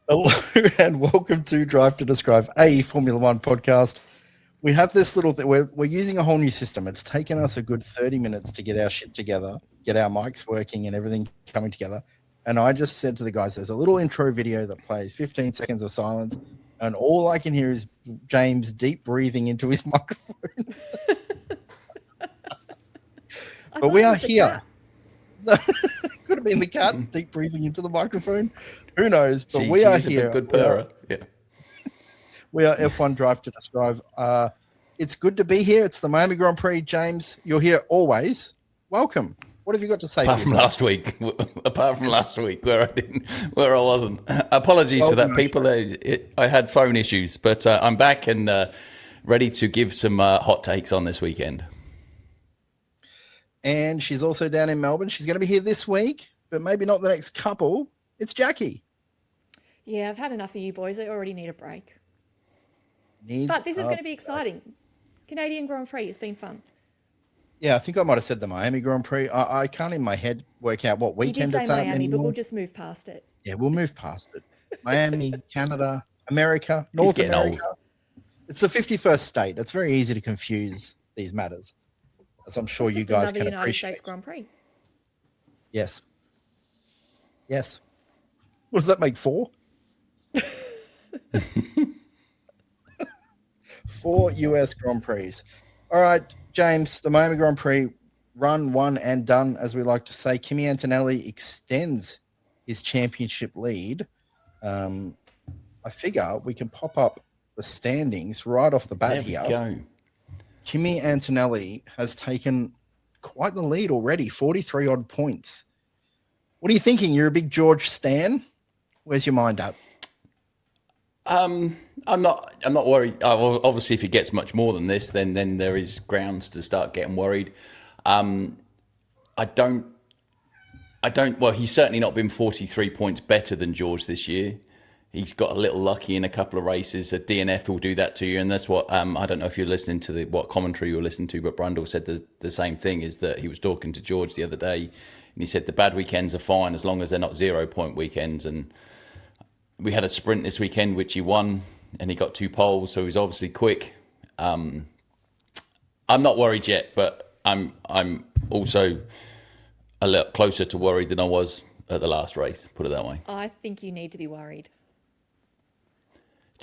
Hello and welcome to Drive to Describe, a Formula One podcast. We have this little thing, we're using a whole new system. It's taken us a good 30 minutes to get our shit together, get our mics working and everything coming together. And I just said to the guys, there's a little intro video that plays 15 seconds of silence, and all I can hear is James deep breathing into his microphone. But we are here. Could have been the cat deep breathing into the microphone. Who knows? But we are here. A good purrer. Yeah. We are F1 Drive to Describe. It's good to be here. It's the Miami Grand Prix. James, you're here always. Welcome. What have you got to say? Apart from last week, where I wasn't. Apologies for that, people. I had phone issues, but I'm back and ready to give some hot takes on this weekend. And she's also down in Melbourne. She's going to be here this week, but maybe not the next couple. It's Jackie. Yeah, I've had enough of you boys. I already need a break. But this is going to be exciting. Canadian Grand Prix has been fun. Yeah, I think I might have said the Miami Grand Prix. I can't in my head work out what weekend it's at. You did say Miami, but we'll just move past it. Yeah, we'll move past it. Miami, Canada, America, North America. Old. It's the 51st state. It's very easy to confuse these matters, as I'm sure you guys can appreciate. United States Grand Prix. Yes. Yes. What does that make? 4? 4 US Grand Prix. All right, James, the Miami Grand Prix, run, one, and done, as we like to say. Kimi Antonelli extends his championship lead. I figure we can pop up the standings right off the bat here. There we go. Kimi Antonelli has taken quite the lead already, 43 odd points. What are you thinking? You're a big George stan. Where's your mind at? I'm not worried. Obviously, if he gets much more than this, then there is grounds to start getting worried. I don't. Well, he's certainly not been 43 points better than George this year. He's got a little lucky in a couple of races. A DNF will do that to you, and that's what I don't know if you're listening to what commentary you're listening to, but Brundle said the same thing. Is that he was talking to George the other day, and he said the bad weekends are fine as long as they're not 0-point weekends. And we had a sprint this weekend which he won, and he got 2 poles, so he's obviously quick. I'm not worried yet, but I'm also a little closer to worried than I was at the last race. Put it that way. I think you need to be worried.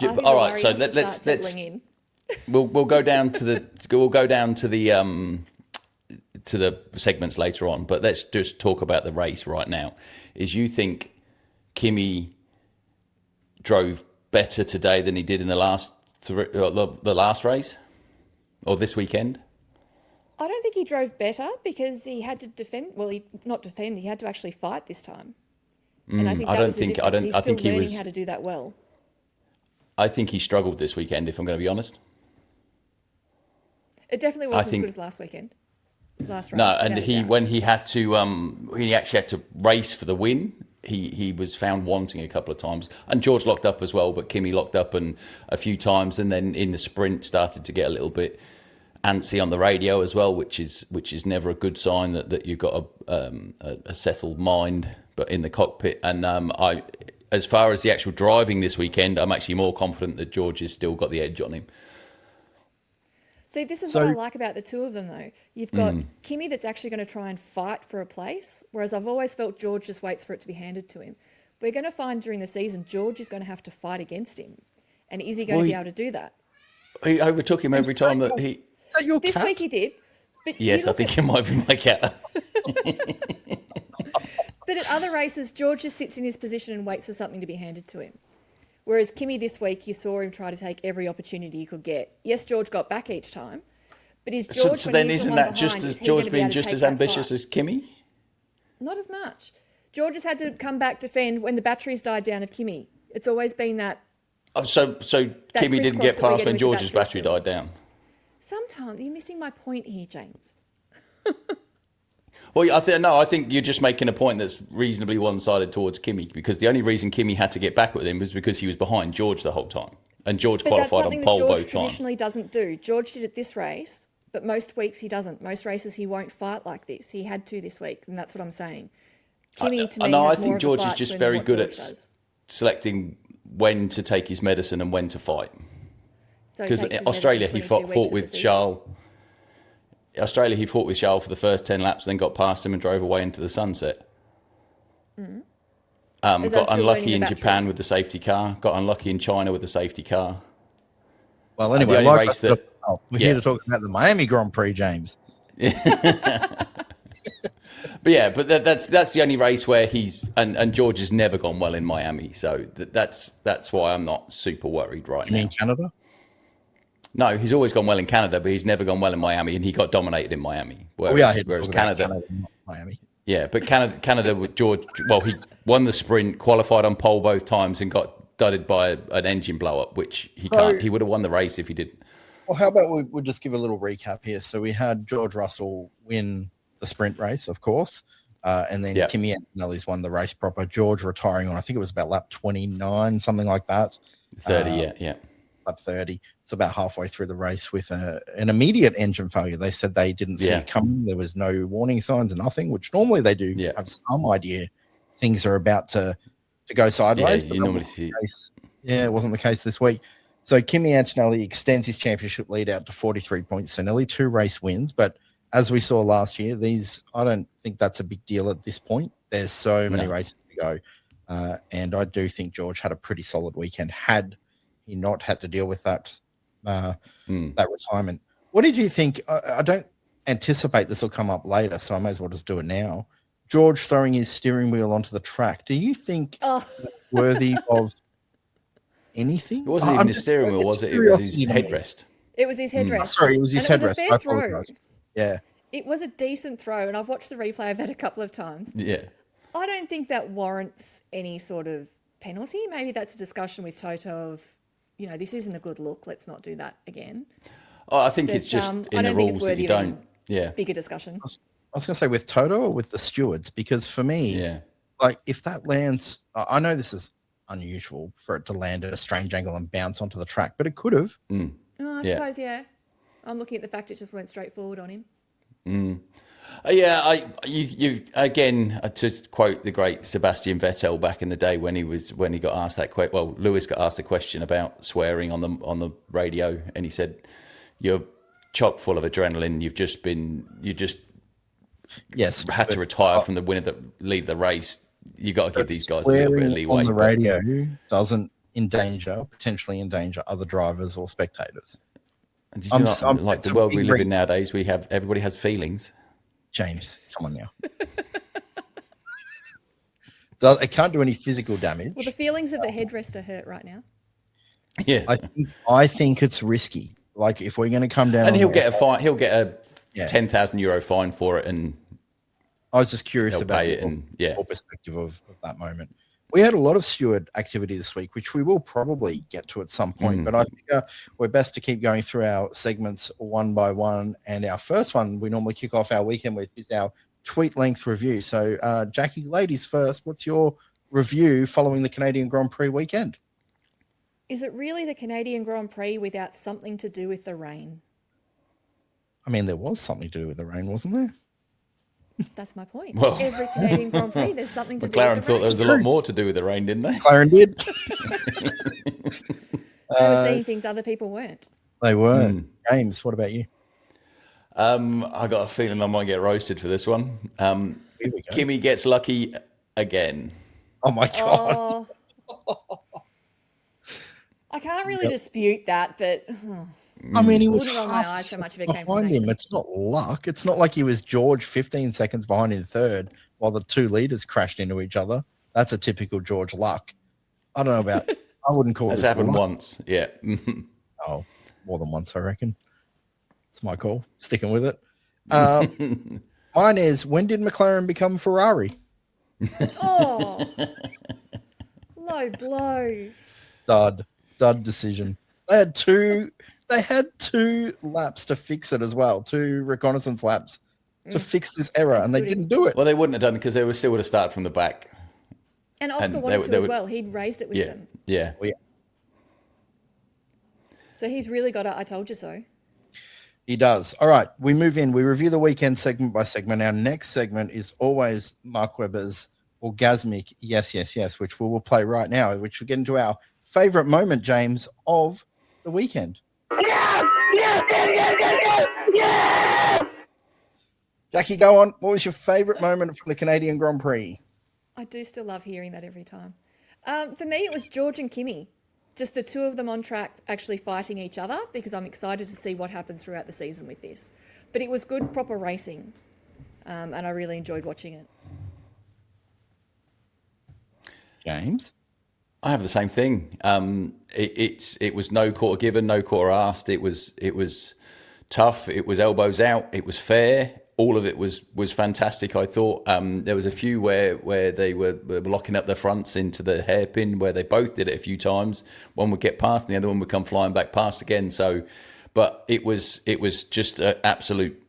All right, so let's we'll go down to the segments later on, but let's just talk about the race right now. Is you think Kimi drove better today than he did in the last race or this weekend? I don't think he drove better because he had to defend. Well, he had to actually fight this time. And I think he's still learning how to do that well. I think he struggled this weekend, if I'm going to be honest. It definitely wasn't as good as last weekend. Last race. No, and when he actually had to race for the win, he was found wanting a couple of times. And George locked up as well, but Kimi locked up a few times, and then in the sprint started to get a little bit antsy on the radio as well, which is never a good sign that you've got a settled mind, but in the cockpit. And as far as the actual driving this weekend, I'm actually more confident that George has still got the edge on him. See, this is what I like about the two of them, though. You've got Kimi that's actually going to try and fight for a place, whereas I've always felt George just waits for it to be handed to him. We're going to find during the season, George is going to have to fight against him. And is he going to be able to do that? He overtook him every time that he... Is that your this cat? Week he did. But yes, I think it might be my cat. But at other races, George just sits in his position and waits for something to be handed to him. Whereas Kimi this week, you saw him try to take every opportunity he could get. Yes, George got back each time, but is George... So then isn't that just as George being just as ambitious as Kimi? Not as much. George has had to come back defend when the batteries died down of Kimi. It's always been that... Oh, so Kimi didn't get past when George's battery died down? Sometimes. You're missing my point here, James. Well, I think you're just making a point that's reasonably one-sided towards Kimi, because the only reason Kimi had to get back with him was because he was behind George the whole time, and George qualified on pole both times. But that's something that George traditionally doesn't do. George did it this race, but most weeks he doesn't. Most races he won't fight like this. He had to this week, and that's what I'm saying. Kimi, to me, has more of a fight. I think George is just very good at selecting when to take his medicine and when to fight. So Because Australia, he fought with Charles. Australia, he fought with Charles for the first 10 laps, then got past him and drove away into the sunset. Got unlucky in Japan with the safety car. Got unlucky in China with the safety car. Well, anyway, we're here to talk about the Miami Grand Prix, James. But that's the only race where he's and George has never gone well in Miami, so that's why I'm not super worried right now. You mean Canada? No, he's always gone well in Canada, but he's never gone well in Miami, and he got dominated in Miami. Whereas Canada, not Miami. Yeah, but Canada with George, well, he won the sprint, qualified on pole both times, and got dudded by an engine blow up, which he can't. He would have won the race if he didn't. Well, how about we'll just give a little recap here. So we had George Russell win the sprint race, of course, and then Kimi Antonelli's won the race proper. George retiring on, I think it was about lap 29, something like that. 30, lap 30. It's about halfway through the race with an immediate engine failure. They said they didn't see it coming. There was no warning signs, nothing, which normally they do have some idea things are about to go sideways. But it wasn't the case this week. So Kimi Antonelli extends his championship lead out to 43 points. So nearly 2 race wins. But as we saw last year, I don't think that's a big deal at this point. There's so many races to go. And I do think George had a pretty solid weekend had he not had to deal with that retirement. What did you think? I don't anticipate this will come up later, so I may as well just do it now. George throwing his steering wheel onto the track. Do you think worthy of anything? It wasn't even his steering wheel, was it? It was his headrest. It was his headrest. Sorry, it was his headrest. I apologize. Yeah. It was a decent throw, and I've watched the replay of that a couple of times. Yeah. I don't think that warrants any sort of penalty. Maybe that's a discussion with Toto of, this isn't a good look. Let's not do that again. Oh, I think it's just in the rules that you don't. Yeah. Bigger discussion. I was going to say with Toto or with the stewards, because for me, like if that lands, I know this is unusual for it to land at a strange angle and bounce onto the track, but it could have. Oh, I suppose, I'm looking at the fact it just went straight forward on him. You again, to quote the great Sebastian Vettel back in the day when he got asked that question. Well, Lewis got asked a question about swearing on the radio, and he said, "You're chock full of adrenaline. You just had to retire from the lead of the race. You got to give these guys a little bit of leeway." On the radio doesn't potentially endanger other drivers or spectators. And like the world we live in nowadays, everybody has feelings. James, come on now. It can't do any physical damage. Well, the feelings of the headrest are hurt right now. Yeah, I think it's risky. Like if we're going to come down, and he'll get a fine. He'll get a €10,000 fine for it. And I was just curious about your perspective of that moment. We had a lot of steward activity this week, which we will probably get to at some point. But I think we're best to keep going through our segments one by one. And our first one we normally kick off our weekend with is our tweet length review. So, Jackie, ladies first, what's your review following the Canadian Grand Prix weekend? Is it really the Canadian Grand Prix without something to do with the rain? I mean, there was something to do with the rain, wasn't there? That's my point. Well, every Canadian Grand Prix, there's something to do with the rain. McLaren thought there was a lot more to do with the rain, didn't they? McLaren did. They were seeing things other people weren't. They were. James, what about you? I got a feeling I might get roasted for this one. Kimi gets lucky again. Oh, my God. I can't really dispute that, but... I mean, he was half my eyes so much of it came behind him. It's not luck. It's not like he was George 15 seconds behind in third while the 2 leaders crashed into each other. That's a typical George luck. I don't know about. I wouldn't call it. It's happened once. Yeah. Oh, more than once, I reckon. It's my call. Sticking with it. Mine is, when did McLaren become Ferrari? Oh, low blow. Dud decision. They had 2 laps to fix it as well, 2 reconnaissance laps to fix this error, and they didn't do it. Well, they wouldn't have done it because they still would have started from the back. And Oscar wanted to as well. He'd raised it with them. Yeah. Well, yeah. So he's really got a I told you so. He does. All right, we move in. We review the weekend segment by segment. Our next segment is always Mark Webber's orgasmic yes, which we will play right now, which will get into our favorite moment, James, of the weekend? Jackie, go on. What was your favorite moment from the Canadian Grand Prix? I do still love hearing that every time. For me, it was George and Kimi. Just the two of them on track actually fighting each other, because I'm excited to see what happens throughout the season with this. But it was good, proper racing, and I really enjoyed watching it. James? I have the same thing. It was no quarter given, no quarter asked. It was tough. It was elbows out. It was fair. All of it was fantastic. I thought there was a few where they were locking up their fronts into the hairpin, where they both did it a few times. One would get past, and the other one would come flying back past again. So, but it was just an absolute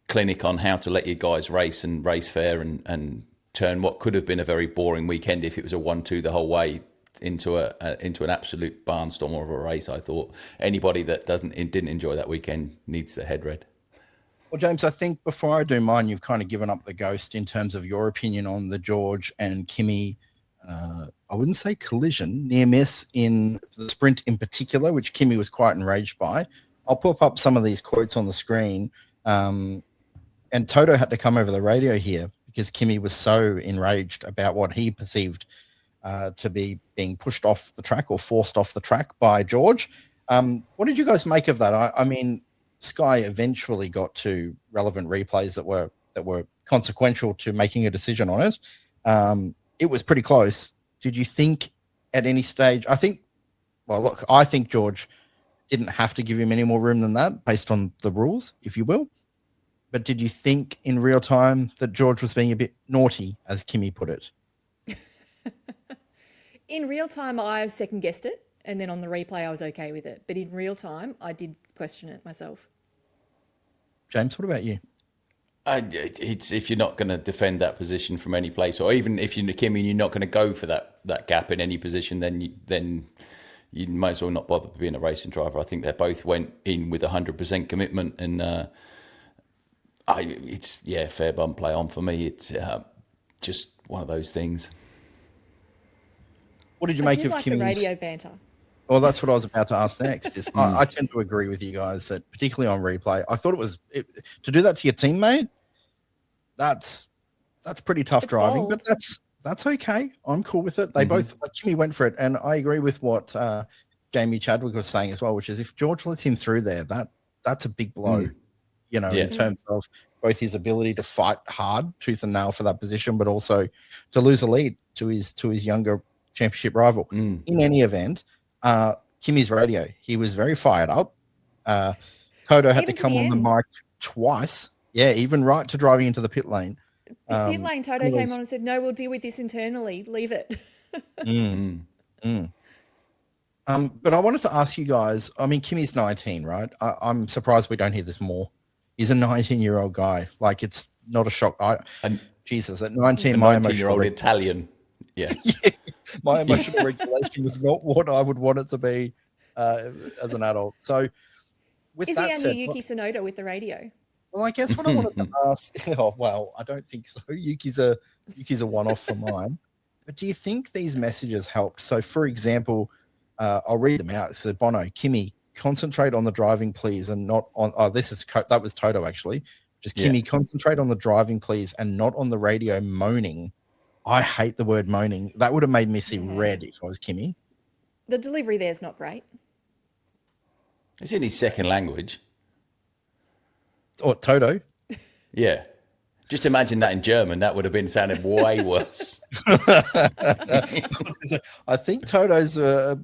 clinic on how to let your guys race and race fair and turn what could have been a very boring weekend if it was a 1-2 the whole way into an absolute barnstormer of a race. I thought anybody that didn't enjoy that weekend needs their head read. Well, James, I think before I do mine, you've kind of given up the ghost in terms of your opinion on the George and Kimi, I wouldn't say collision, near miss in the sprint in particular, which Kimi was quite enraged by. I'll pop up some of these quotes on the screen. And Toto had to come over the radio here because Kimi was so enraged about what he perceived to be being pushed off the track or forced off the track by George. What did you guys make of that? I mean, Sky eventually got to relevant replays that were consequential to making a decision on it. It was pretty close. Did you think at any stage? I think George didn't have to give him any more room than that based on the rules, if you will. But did you think in real time that George was being a bit naughty, as Kimi put it? In real time, I second guessed it. And then on the replay, I was okay with it. But in real time, I did question it myself. James, what about you? It's if you're not going to defend that position from any place, or even if you're Kimi and you're not going to go for that gap in any position, then you might as well not bother being a racing driver. I think they both went in with 100% commitment, and it's fair bum play on for me. It's just one of those things. What did you make of Kimi's the radio banter? Well, that's what I was about to ask next. I tend to agree with you guys that, particularly on replay, I thought to do that to your teammate. That's pretty tough driving, bold. but that's okay. I'm cool with it. They both, Kimi went for it, and I agree with what Jamie Chadwick was saying as well, which is if George lets him through there, that's a big blow. In terms of both his ability to fight hard, tooth and nail for that position, but also to lose a lead to his younger championship rival. In any event. Kimi's radio, he was very fired up. Toto had to come on the mic twice. Yeah, even right to driving into the pit lane. Pit lane, Toto came on and said, "No, we'll deal with this internally. Leave it." But I wanted to ask you guys, I mean, Kimi's 19, right? I'm surprised we don't hear this more. He's a 19-year-old guy. Like, it's not a shock. Jesus, at 19, my 19-year-old Italian. Yeah. My emotional regulation was not what I would want it to be as an adult. So, with that said, he our new Yuki Tsunoda with the radio? Well, I guess what I wanted to ask. Oh, well, I don't think so. Yuki's a one-off for mine. But do you think these messages helped? So, for example, I'll read them out. So, Bono, Kimi, concentrate on the driving, please, and not on. Oh, that was Toto actually. Just Kimi, concentrate on the driving, please, and not on the radio moaning. I hate the word moaning. That would have made me see red if I was Kimi. The delivery there is not great. It's in his second language. Or Toto. Yeah. Just imagine that in German. That would have been sounded way worse. I think Toto's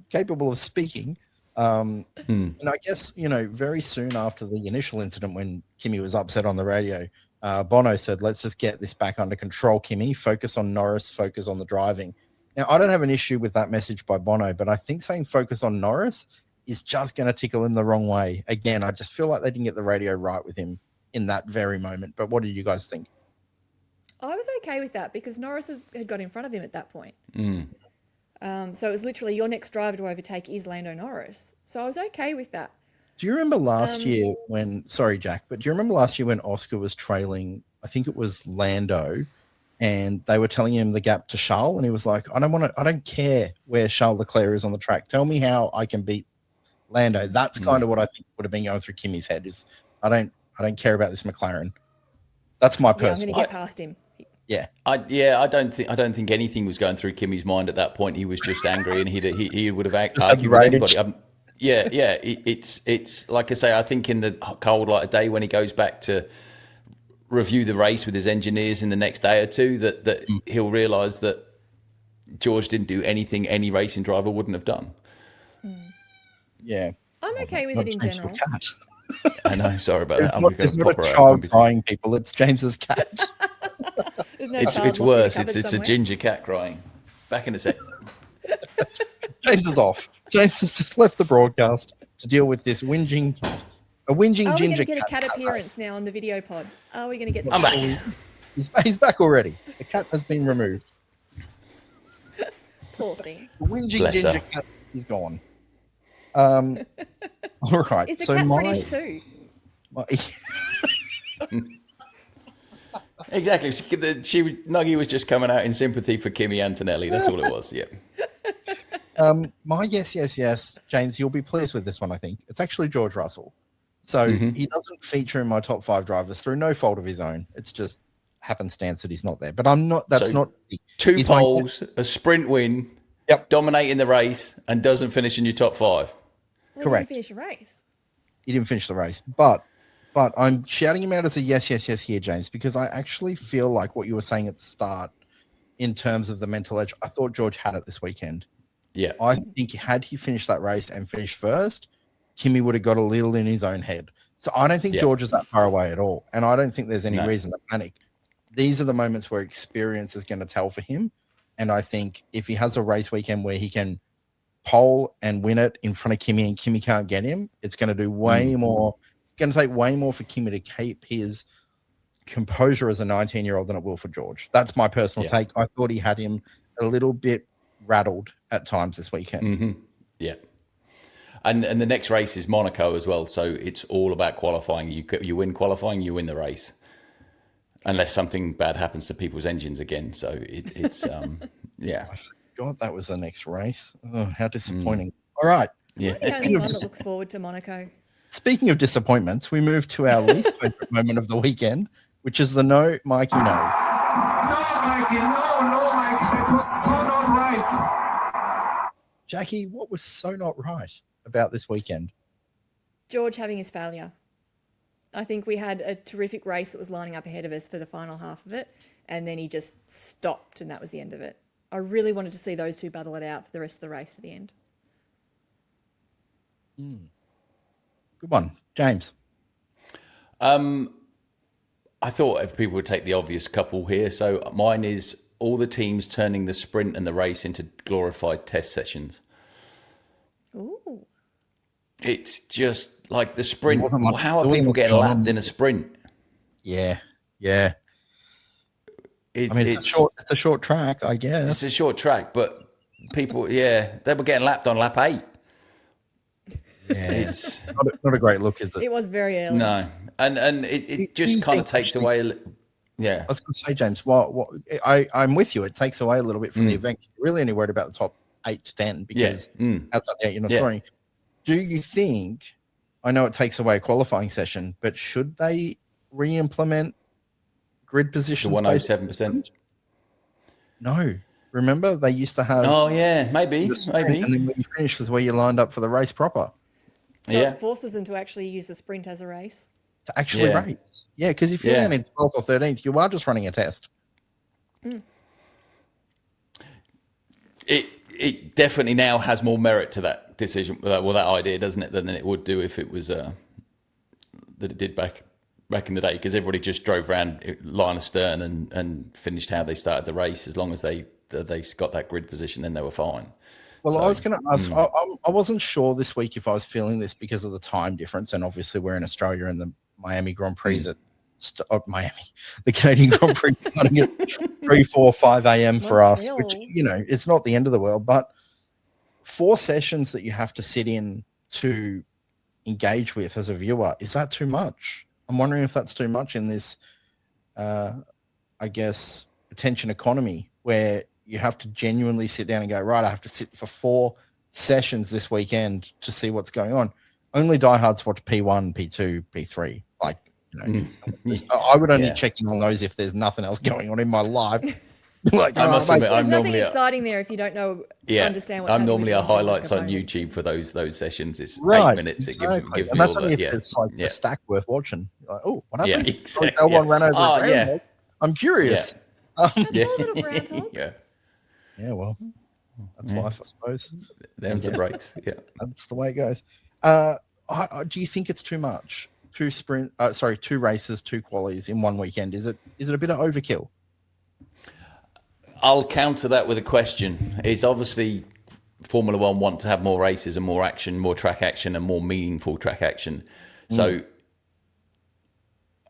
capable of speaking. And I guess, very soon after the initial incident when Kimi was upset on the radio, Bono said, let's just get this back under control, Kimi. Focus on Norris, focus on the driving. Now, I don't have an issue with that message by Bono, but I think saying focus on Norris is just going to tickle him the wrong way. Again, I just feel like they didn't get the radio right with him in that very moment. But what did you guys think? I was okay with that because Norris had got in front of him at that point. So it was literally your next driver to overtake is Lando Norris. So I was okay with that. Do you remember last year when, sorry, Jack, but do you remember last year when Oscar was trailing, I think it was Lando, and they were telling him the gap to Charles, and he was like, I don't care where Charles Leclerc is on the track. Tell me how I can beat Lando. That's kind of what I think would have been going through Kimi's head is I don't care about this McLaren. That's my personal. I'm going to get past him. Yeah. I don't think anything was going through Kimi's mind at that point. He was just angry, and he would have argued with anybody. It's like I say. I think in the cold light of day, when he goes back to review the race with his engineers in the next day or two, that he'll realise that George didn't do anything any racing driver wouldn't have done. Yeah, I'm okay with it in general. I know. Sorry about that. It's not a child crying, people. It's James's cat. It's worse. It's a ginger cat crying. Back in a sec. James is off. James has just left the broadcast to deal with this whinging cat. A whinging ginger cat. Are we going to get a cat appearance now on the video pod? Are we going to get the I'm back. He's back already. The cat has been removed. Poor thing. The whinging ginger cat is gone. All right. Is the cat British too? Exactly. Nuggie was just coming out in sympathy for Kimi Antonelli. That's all it was. Yeah. My yes, James, you'll be pleased with this one. I think it's actually George Russell. So he doesn't feature in my top 5 drivers through no fault of his own. It's just happenstance that he's not there. But I'm not. That's not 2 poles, a sprint win, dominating the race, and doesn't finish in your top 5. Well, Correct. He didn't finish the race. He didn't finish the race, but I'm shouting him out as a yes here, James, because I actually feel like what you were saying at the start in terms of the mental edge. I thought George had it this weekend. Yeah, I think had he finished that race and finished first, Kimi would have got a little in his own head. So I don't think George is that far away at all, and I don't think there's any reason to panic. These are the moments where experience is going to tell for him, and I think if he has a race weekend where he can pole and win it in front of Kimi and Kimi can't get him, it's going to do way more. Going to take way more for Kimi to keep his composure as a 19-year-old than it will for George. That's my personal take. I thought he had him a little bit rattled at times this weekend. Yeah. And the next race is Monaco as well, so it's all about qualifying. You win qualifying, you win the race, unless something bad happens to people's engines again. So it's yeah. I forgot that was the next race. Oh, how disappointing! All right, The only one that looks forward to Monaco. Speaking of disappointments, we move to our least favorite moment of the weekend, which is the no, Mikey, no. No, Mikey, that was so not right. Jackie, what was so not right about this weekend? George having his failure. I think we had a terrific race that was lining up ahead of us for the final half of it, and then he just stopped, and that was the end of it. I really wanted to see those two battle it out for the rest of the race to the end. Good one, James. I thought if people would take the obvious couple here. So mine is all the teams turning the sprint and the race into glorified test sessions. Ooh. It's just like the sprint. How are people getting lapped in a sprint? Yeah. It's a short track, I guess. It's a short track, but people, they were getting lapped on lap 8. Yeah, it's not a great look, is it? It was very early. No, and it just kind of takes away. Yeah, I was going to say, James. I'm with you. It takes away a little bit from the event. You're really only worried about the top 8 to 10 because outside that, you're not scoring. Do you think? I know it takes away a qualifying session, but should they re-implement grid positions? 107%. No. Remember, they used to have. Oh yeah, maybe. And then when you finish with where you lined up for the race proper. So it forces them to actually use the sprint as a race. To actually race. Yeah, because if you're only 12th or 13th, you are just running a test. It definitely now has more merit to that decision, that idea, doesn't it, than it would do if it was that it did back in the day, because everybody just drove around line astern and finished how they started the race. As long as they got that grid position, then they were fine. Well, I was going to ask, I wasn't sure this week if I was feeling this because of the time difference. And obviously we're in Australia and the Miami Grand Prix the Canadian Grand Prix starting at 3, 4, 5 a.m. for us, which, it's not the end of the world, but 4 sessions that you have to sit in to engage with as a viewer, is that too much? I'm wondering if that's too much in this, I guess, attention economy where you have to genuinely sit down and go, right, I have to sit for 4 sessions this weekend to see what's going on. Only diehards watch P1, P2, P3. Like, I would only check in on those if there's nothing else going on in my life. Like, I must admit, there's nothing exciting there if you don't know, understand what's happening. I'm normally a highlights on YouTube for those sessions. It's 8 minutes. Exactly. It gives and me that's all only the, if there's like a stack worth watching. Like, oh, what happened? Yeah, exactly. Albon ran over I'm curious. Poor little groundhog. Yeah, well, that's life, I suppose. There's the breaks. Yeah, that's the way it goes. Do you think it's too much? 2 races, 2 qualies in one weekend. Is it a bit of overkill? I'll counter that with a question. It's obviously Formula One want to have more races and more action, more track action, and more meaningful track action. So,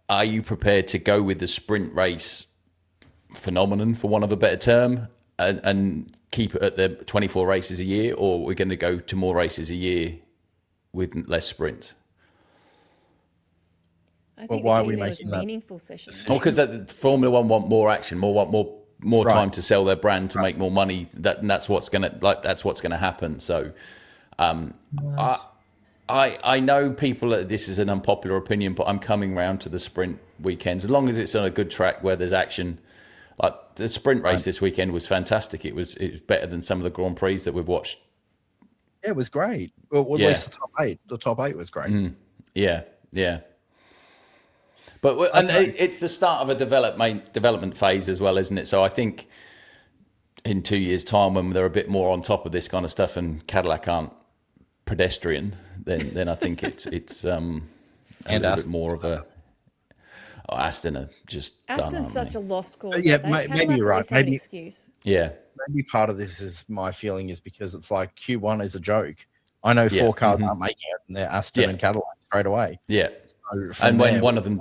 are you prepared to go with the sprint race phenomenon, for want of a better term, and keep it at the 24 races a year, or we're going to go to more races a year with less sprints? I think why the are we key there was making that? meaningful sessions. Well, because Formula One want more action, more time to sell their brand, to make more money. That's what's gonna happen. So, I know people. This is an unpopular opinion, but I'm coming round to the sprint weekends as long as it's on a good track where there's action. Like the sprint race this weekend was fantastic. It was better than some of the Grand Prix that we've watched. Yeah, it was great. Well, at least the top 8. The top 8 was great. Yeah. But it's the start of a development phase as well, isn't it? So I think in 2 years' time, when they're a bit more on top of this kind of stuff and Cadillac aren't pedestrian, then I think it's a little bit more of a. Aston are just Aston's such a lost cause. Yeah, maybe you're right. Maybe excuse. Yeah. Maybe part of this is my feeling is because it's like Q1 is a joke. I know 4 cars aren't making it, and they're Aston and Cadillac straight away. Yeah. So and when one of them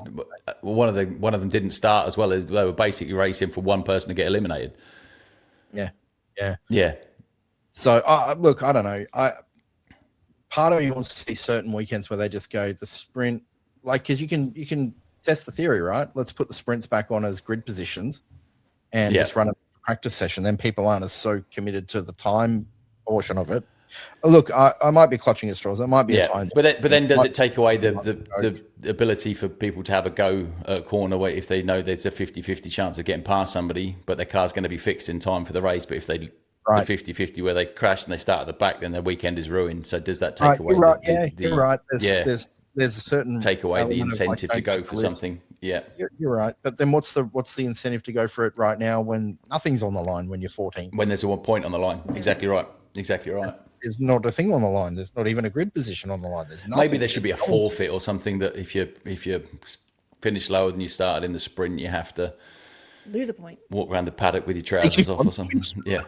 didn't start as well, they were basically racing for one person to get eliminated. Yeah. So look, I don't know. Part of me wants to see certain weekends where they just go the sprint, like, because you can test the theory, right? Let's put the sprints back on as grid positions and just run a practice session. Then people aren't as so committed to the time portion of it. Look, I might be clutching at straws. It might be a time. But then does it take away the ability for people to have a go at a corner where if they know there's a 50-50 chance of getting past somebody, but their car's going to be fixed in time for the race, but if they the 50-50 where they crash and they start at the back, then their weekend is ruined. So does that take away? You're right. There's a certain take away the incentive to go for something. Yeah, you're right. But then what's the incentive to go for it right now when nothing's on the line when you're 14? When there's a 1 point on the line. Exactly right. There's not a thing on the line. There's not even a grid position on the line. There's nothing. Maybe there should be a forfeit or something that if you finish lower than you started in the sprint, you have to lose a point. Walk around the paddock with your trousers off or something. Yeah.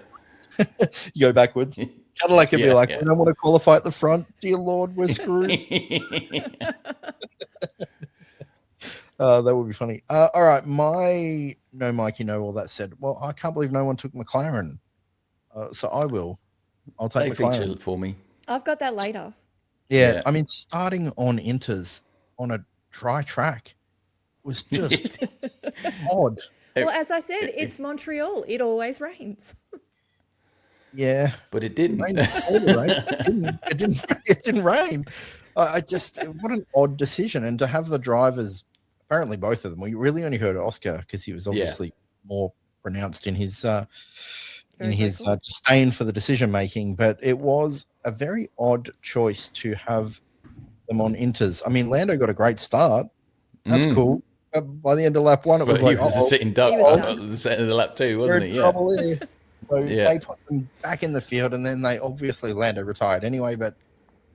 You go backwards. Cadillac could be like, we don't want to qualify at the front. Dear Lord, we're screwed. That would be funny. All right. Mikey, all that said. Well, I can't believe no one took McLaren. So I will. I'll take McLaren. Feature for me. I've got that later. Yeah. I mean, starting on Inters on a dry track was just odd. Well, as I said, it's Montreal. It always rains. Yeah, but it didn't. It didn't rain. What an odd decision. And to have the drivers, apparently both of them, we really only heard Oscar because he was obviously more pronounced in his disdain for the decision making. But it was a very odd choice to have them on Inters. I mean, Lando got a great start. That's cool. But by the end of lap 1, it was he was a sitting duck at the end of lap 2, wasn't he? Trouble here. So they put them back in the field, and then they obviously Lando retired anyway. But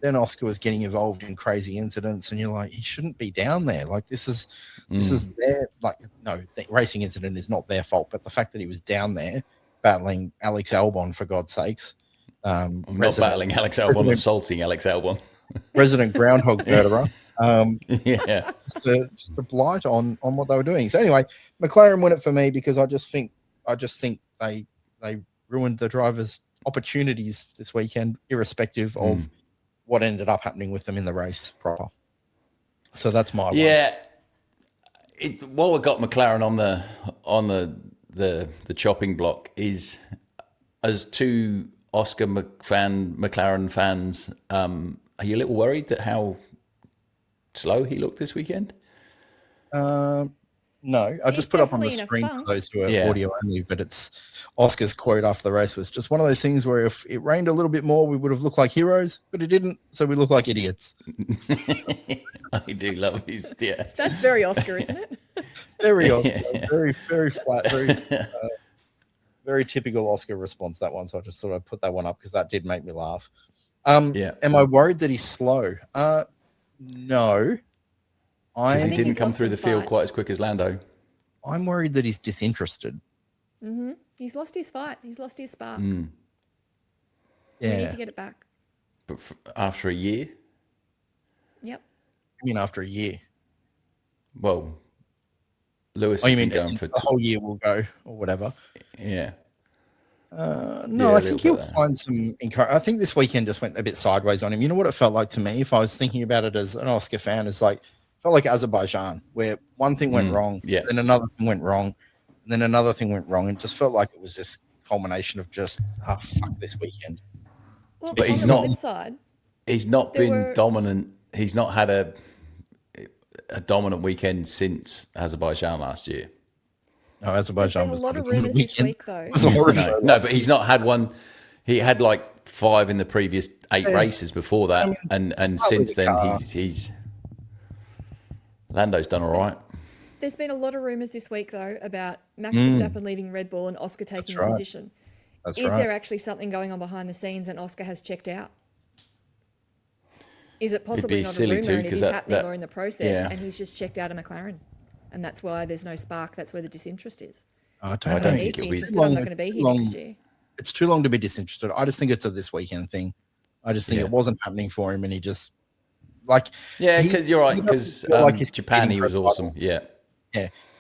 then Oscar was getting involved in crazy incidents, and you're like, he shouldn't be down there. Like this is their the racing incident is not their fault, but the fact that he was down there battling Alex Albon, for God's sakes, not battling Alex Albon, assaulting Alex Albon, resident groundhog murderer. Just a blight on what they were doing. So anyway, McLaren win it for me because I just think they ruined the drivers' opportunities this weekend, irrespective of what ended up happening with them in the race proper. So that's my one. What we got McLaren on the the chopping block is, as two Oscar McLaren fans, are you a little worried that how slow he looked this weekend? No, I just put up on the screen for those who are audio only, but it's Oscar's quote after the race was just one of those things where if it rained a little bit more, we would have looked like heroes, but it didn't, so we look like idiots. I do love his, That's very Oscar, isn't it? Very Oscar, very, very flat, very, very typical Oscar response, that one. So I just thought I'd put that one up because that did make me laugh. Am I worried that he's slow? No. Because he didn't come through the field quite as quick as Lando. I'm worried that he's disinterested. Mm-hmm. He's lost his fight. He's lost his spark. Yeah. We need to get it back. But after a year? Yep. I mean, after a year. Well, Lewis you mean going for the whole year will go or whatever? Yeah. No, I think he'll find some encouragement. I think this weekend just went a bit sideways on him. You know what it felt like to me, if I was thinking about it as an Oscar fan, is like, felt like Azerbaijan, where one thing went wrong, then another thing went wrong, and then another thing went wrong. It just felt like it was this culmination of just, fuck this weekend. Well, but he's not been dominant. He's not had a dominant weekend since Azerbaijan last year. No, Azerbaijan was a lot of rumours this week, though. No, but he's not had one. He had like 5 in the previous 8 races before that, and since then he's Lando's done all right. There's been a lot of rumours this week, though, about Max Verstappen leaving Red Bull and Oscar taking a position. Is there actually something going on behind the scenes and Oscar has checked out? Is it possibly not a rumour and it is happening or in the process and he's just checked out of McLaren? And that's why there's no spark. That's where the disinterest is. I don't think it's interested. I'm not going to be here next year. It's too long to be disinterested. I just think it's a this weekend thing. I just think it wasn't happening for him and he just... because you're right. Because Japan, he was awesome. Yeah.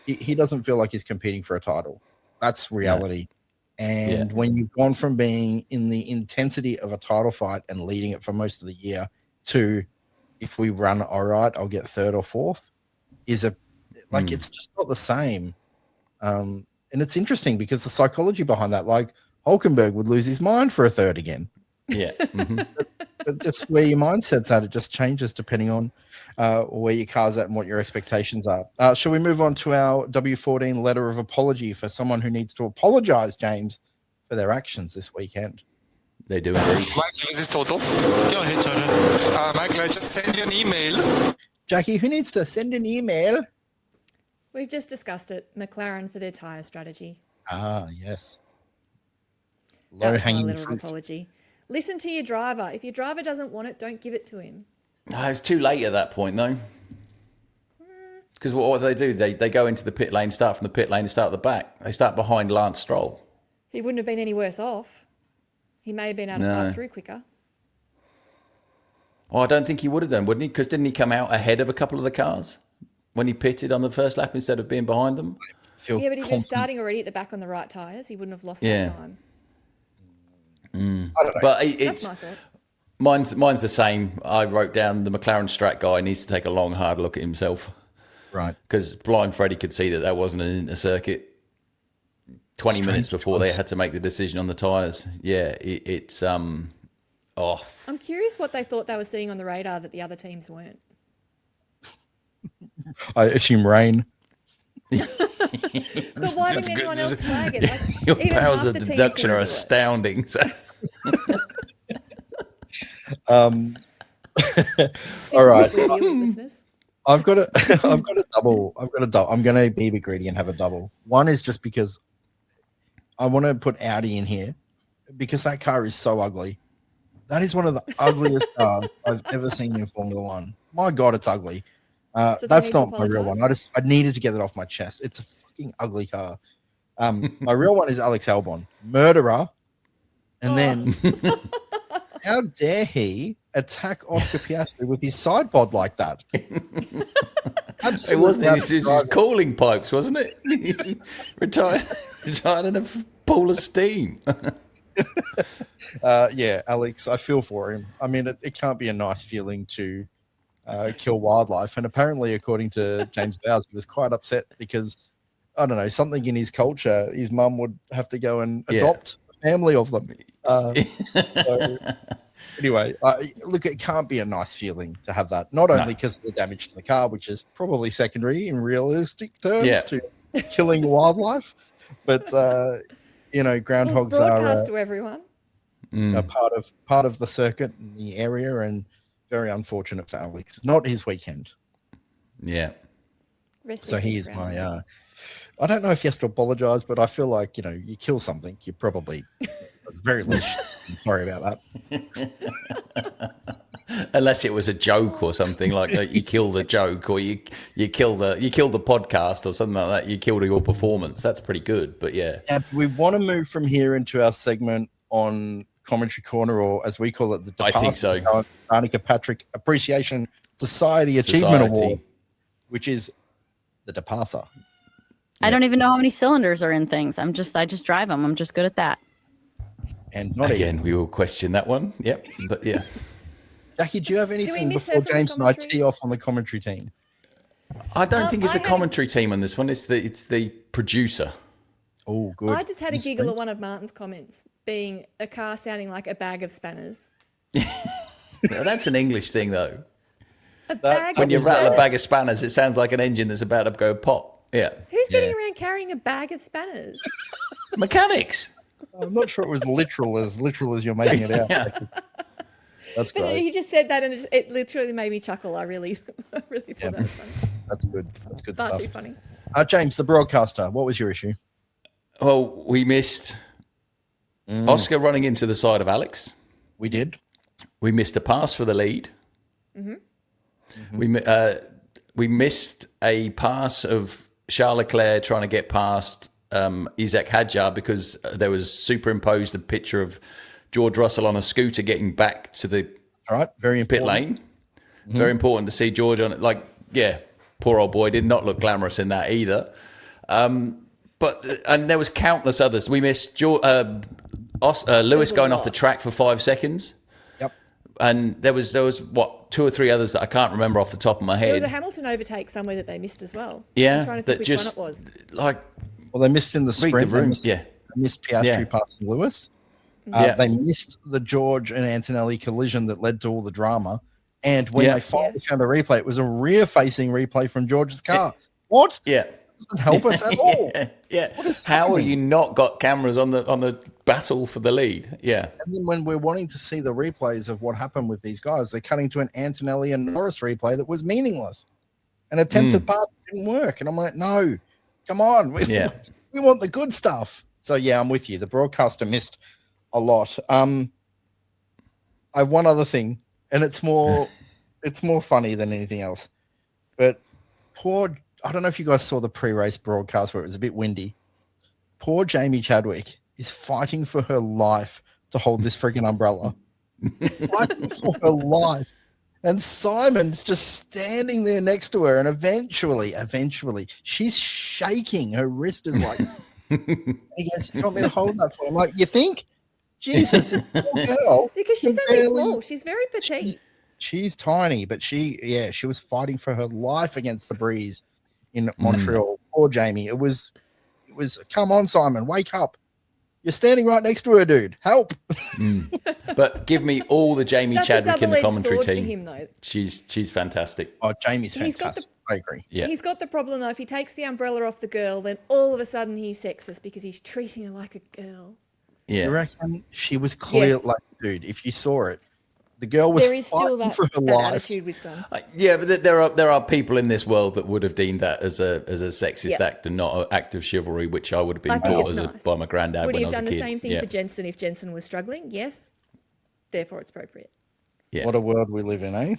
He doesn't feel like he's competing for a title. That's reality. And when you've gone from being in the intensity of a title fight and leading it for most of the year to, if we run all right, I'll get 3rd or 4th, it's just not the same. And it's interesting because the psychology behind that, like Hulkenberg would lose his mind for a 3rd again. Yeah. But just where your mindset's at, it just changes depending on where your car's at and what your expectations are. Shall we move on to our W14 letter of apology for someone who needs to apologize, James, for their actions this weekend? They do indeed. Michael, is this Toto? Go ahead, Toto. Michael, I just sent you an email. Jackie, who needs to send an email? We've just discussed it. McLaren for their tyre strategy. Ah, yes. Low-hanging letter of apology. Listen to your driver. If your driver doesn't want it, don't give it to him. No, it's too late at that point, though. Because what do? They go into the pit lane, start from the pit lane and start at the back. They start behind Lance Stroll. He wouldn't have been any worse off. He may have been able to fight through quicker. Oh, I don't think he would have done, wouldn't he? Because didn't he come out ahead of a couple of the cars when he pitted on the first lap instead of being behind them? But he was starting already at the back on the right tyres. He wouldn't have lost that time. I don't know. But that's my thought. Mine's the same. I wrote down the McLaren Strat guy needs to take a long, hard look at himself. Right. Because blind Freddie could see that wasn't an inter circuit 20 minutes before they had to make the decision on the tyres. Yeah, it's... I'm curious what they thought they were seeing on the radar that the other teams weren't. I assume rain. But why didn't anyone else flag it? Your powers of deduction are astounding. So. All right. I've got a double. I'm going to be a bit greedy and have a double. One is just because I want to put Audi in here because that car is so ugly. That is one of the ugliest cars I've ever seen in Formula One. My God, it's ugly. That's not my real one. I needed to get it off my chest. It's a fucking ugly car. My real one is Alex Albon, murderer. And then how dare he attack Oscar Piastri with his side pod like that? It wasn't his cooling pipes, wasn't it? retired in a pool of steam. Yeah, Alex, I feel for him. I mean, it can't be a nice feeling to kill wildlife. And apparently, according to James Bowes, he was quite upset because I don't know, something in his culture, his mum would have to go and Yeah. adopt a family of them. So anyway, look, it can't be a nice feeling to have that. Not only because of the damage to the car, which is probably secondary in realistic terms to killing wildlife, but groundhogs broadcast are to everyone. a part of the circuit in the area, and very unfortunate for Alex. Not his weekend. Yeah. Rest So in he peace, is Grandma. my. I don't know if he has to apologise, but I feel like you kill something, you probably, at the very least, I'm sorry about that. Unless it was a joke or something like you killed a joke, or you killed the podcast or something like that. You killed your performance. That's pretty good. But yeah, we want to move from here into our segment on Commentary Corner, or as we call it, the I think so. Danica Patrick Appreciation Society Achievement Award, which is the Depasa. I don't even know how many cylinders are in things. I just drive them. I'm just good at that. And not again, we will question that one. Yep, but yeah. Jackie, do you have anything before James and I tee off on the commentary team? I don't think it's a commentary team on this one. It's the producer. Oh, good. I just had a giggle at one of Martin's comments, being a car sounding like a bag of spanners. Now, that's an English thing, though. When you rattle a bag of spanners, it sounds like an engine that's about to go pop. Yeah. Who's getting around carrying a bag of spanners? Mechanics. I'm not sure it was literal as you're making it out. Yeah. That's But great. he just said that, and it literally made me chuckle. I really thought that was funny. That's good. That's good Far stuff. too funny. James, the broadcaster, what was your issue? Well, we missed Oscar running into the side of Alex. We did. We missed a pass for the lead. We missed a pass of Charles Leclerc trying to get past Isaac Hadjar because there was superimposed a picture of George Russell on a scooter getting back to the very pit important. lane. Very important to see George on it. Poor old boy did not look glamorous in that either. But there was countless others. We missed Lewis going off the track for 5 seconds. Yep. And there was what, 2 or 3 others that I can't remember off the top of my head. There was a Hamilton overtake somewhere that they missed as well. Yeah, I'm trying to think which one it was. Well, they missed in the sprint. They missed Piastri passing Lewis. They missed the George and Antonelli collision that led to all the drama. And when they finally found a replay, it was a rear-facing replay from George's car. What? Yeah. Doesn't help us at all. Yeah. What is How are happening? you not got cameras on the battle for the lead? Yeah. And then when we're wanting to see the replays of what happened with these guys, they're cutting to an Antonelli and Norris replay that was meaningless. An attempted pass didn't work. And I'm like, no, come on. We want the good stuff. So, yeah, I'm with you. The broadcaster missed a lot. I have one other thing, and it's more funny than anything else. But I don't know if you guys saw the pre-race broadcast where it was a bit windy. Poor Jamie Chadwick is fighting for her life to hold this freaking umbrella. Fighting for her life. And Simon's just standing there next to her. And eventually, she's shaking. Her wrist is like, he goes, you want me to hold that for you? I'm like, you think? Jesus, this poor girl. Because she's only small. She's very petite. She's tiny, but she was fighting for her life against the breeze in Montreal. Poor Jamie. It was, come on, Simon, wake up. You're standing right next to her, dude. Help. But give me all the Jamie Chadwick in the commentary sword team. for him, though. She's fantastic. Oh, Jamie's fantastic. I agree. Yeah. He's got the problem, though. If he takes the umbrella off the girl, then all of a sudden he's sexist because he's treating her like a girl. Yeah. You reckon she was clear? Yes. Like, dude, if you saw it, the girl was There is still fighting that, for her that life. attitude with some. Yeah, but there are people in this world that would have deemed that as a sexist act and not an act of chivalry, which I would have been I think taught it's as nice. by my granddad Would when he I have was a done kid. the same thing yeah. for Jensen if Jensen was struggling? Yes. Therefore, it's appropriate. Yeah. What a world we live in, eh?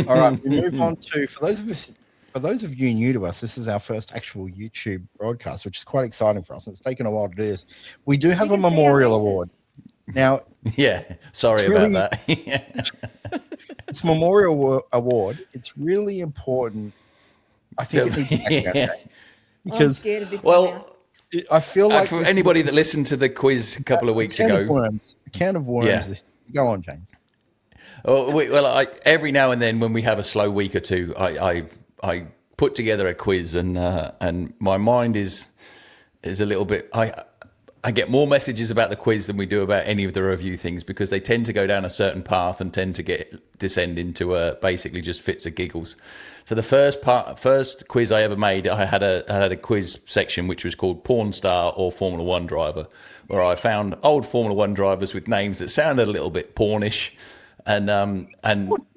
All right, we move on to for those of you new to us, this is our first actual YouTube broadcast, which is quite exciting for us. It's taken a while to do this. We do have You a can see our memorial faces. award. Now, Yeah. Sorry It's about really- that. this memorial award, it's really important. I think it needs to be Yeah. okay, I'm because scared of this one now. Well, I feel like for this anybody is that listened to the quiz a couple of weeks a can of ago, worms. A can of worms. Yeah. This. Go on, James. every now and then when we have a slow week or two, I put together a quiz, and my mind is a little bit. I get more messages about the quiz than we do about any of the review things, because they tend to go down a certain path and tend to descend into basically just fits of giggles. So the first quiz I ever made, I had a quiz section which was called Porn Star or Formula One Driver, where I found old Formula One drivers with names that sounded a little bit pornish, and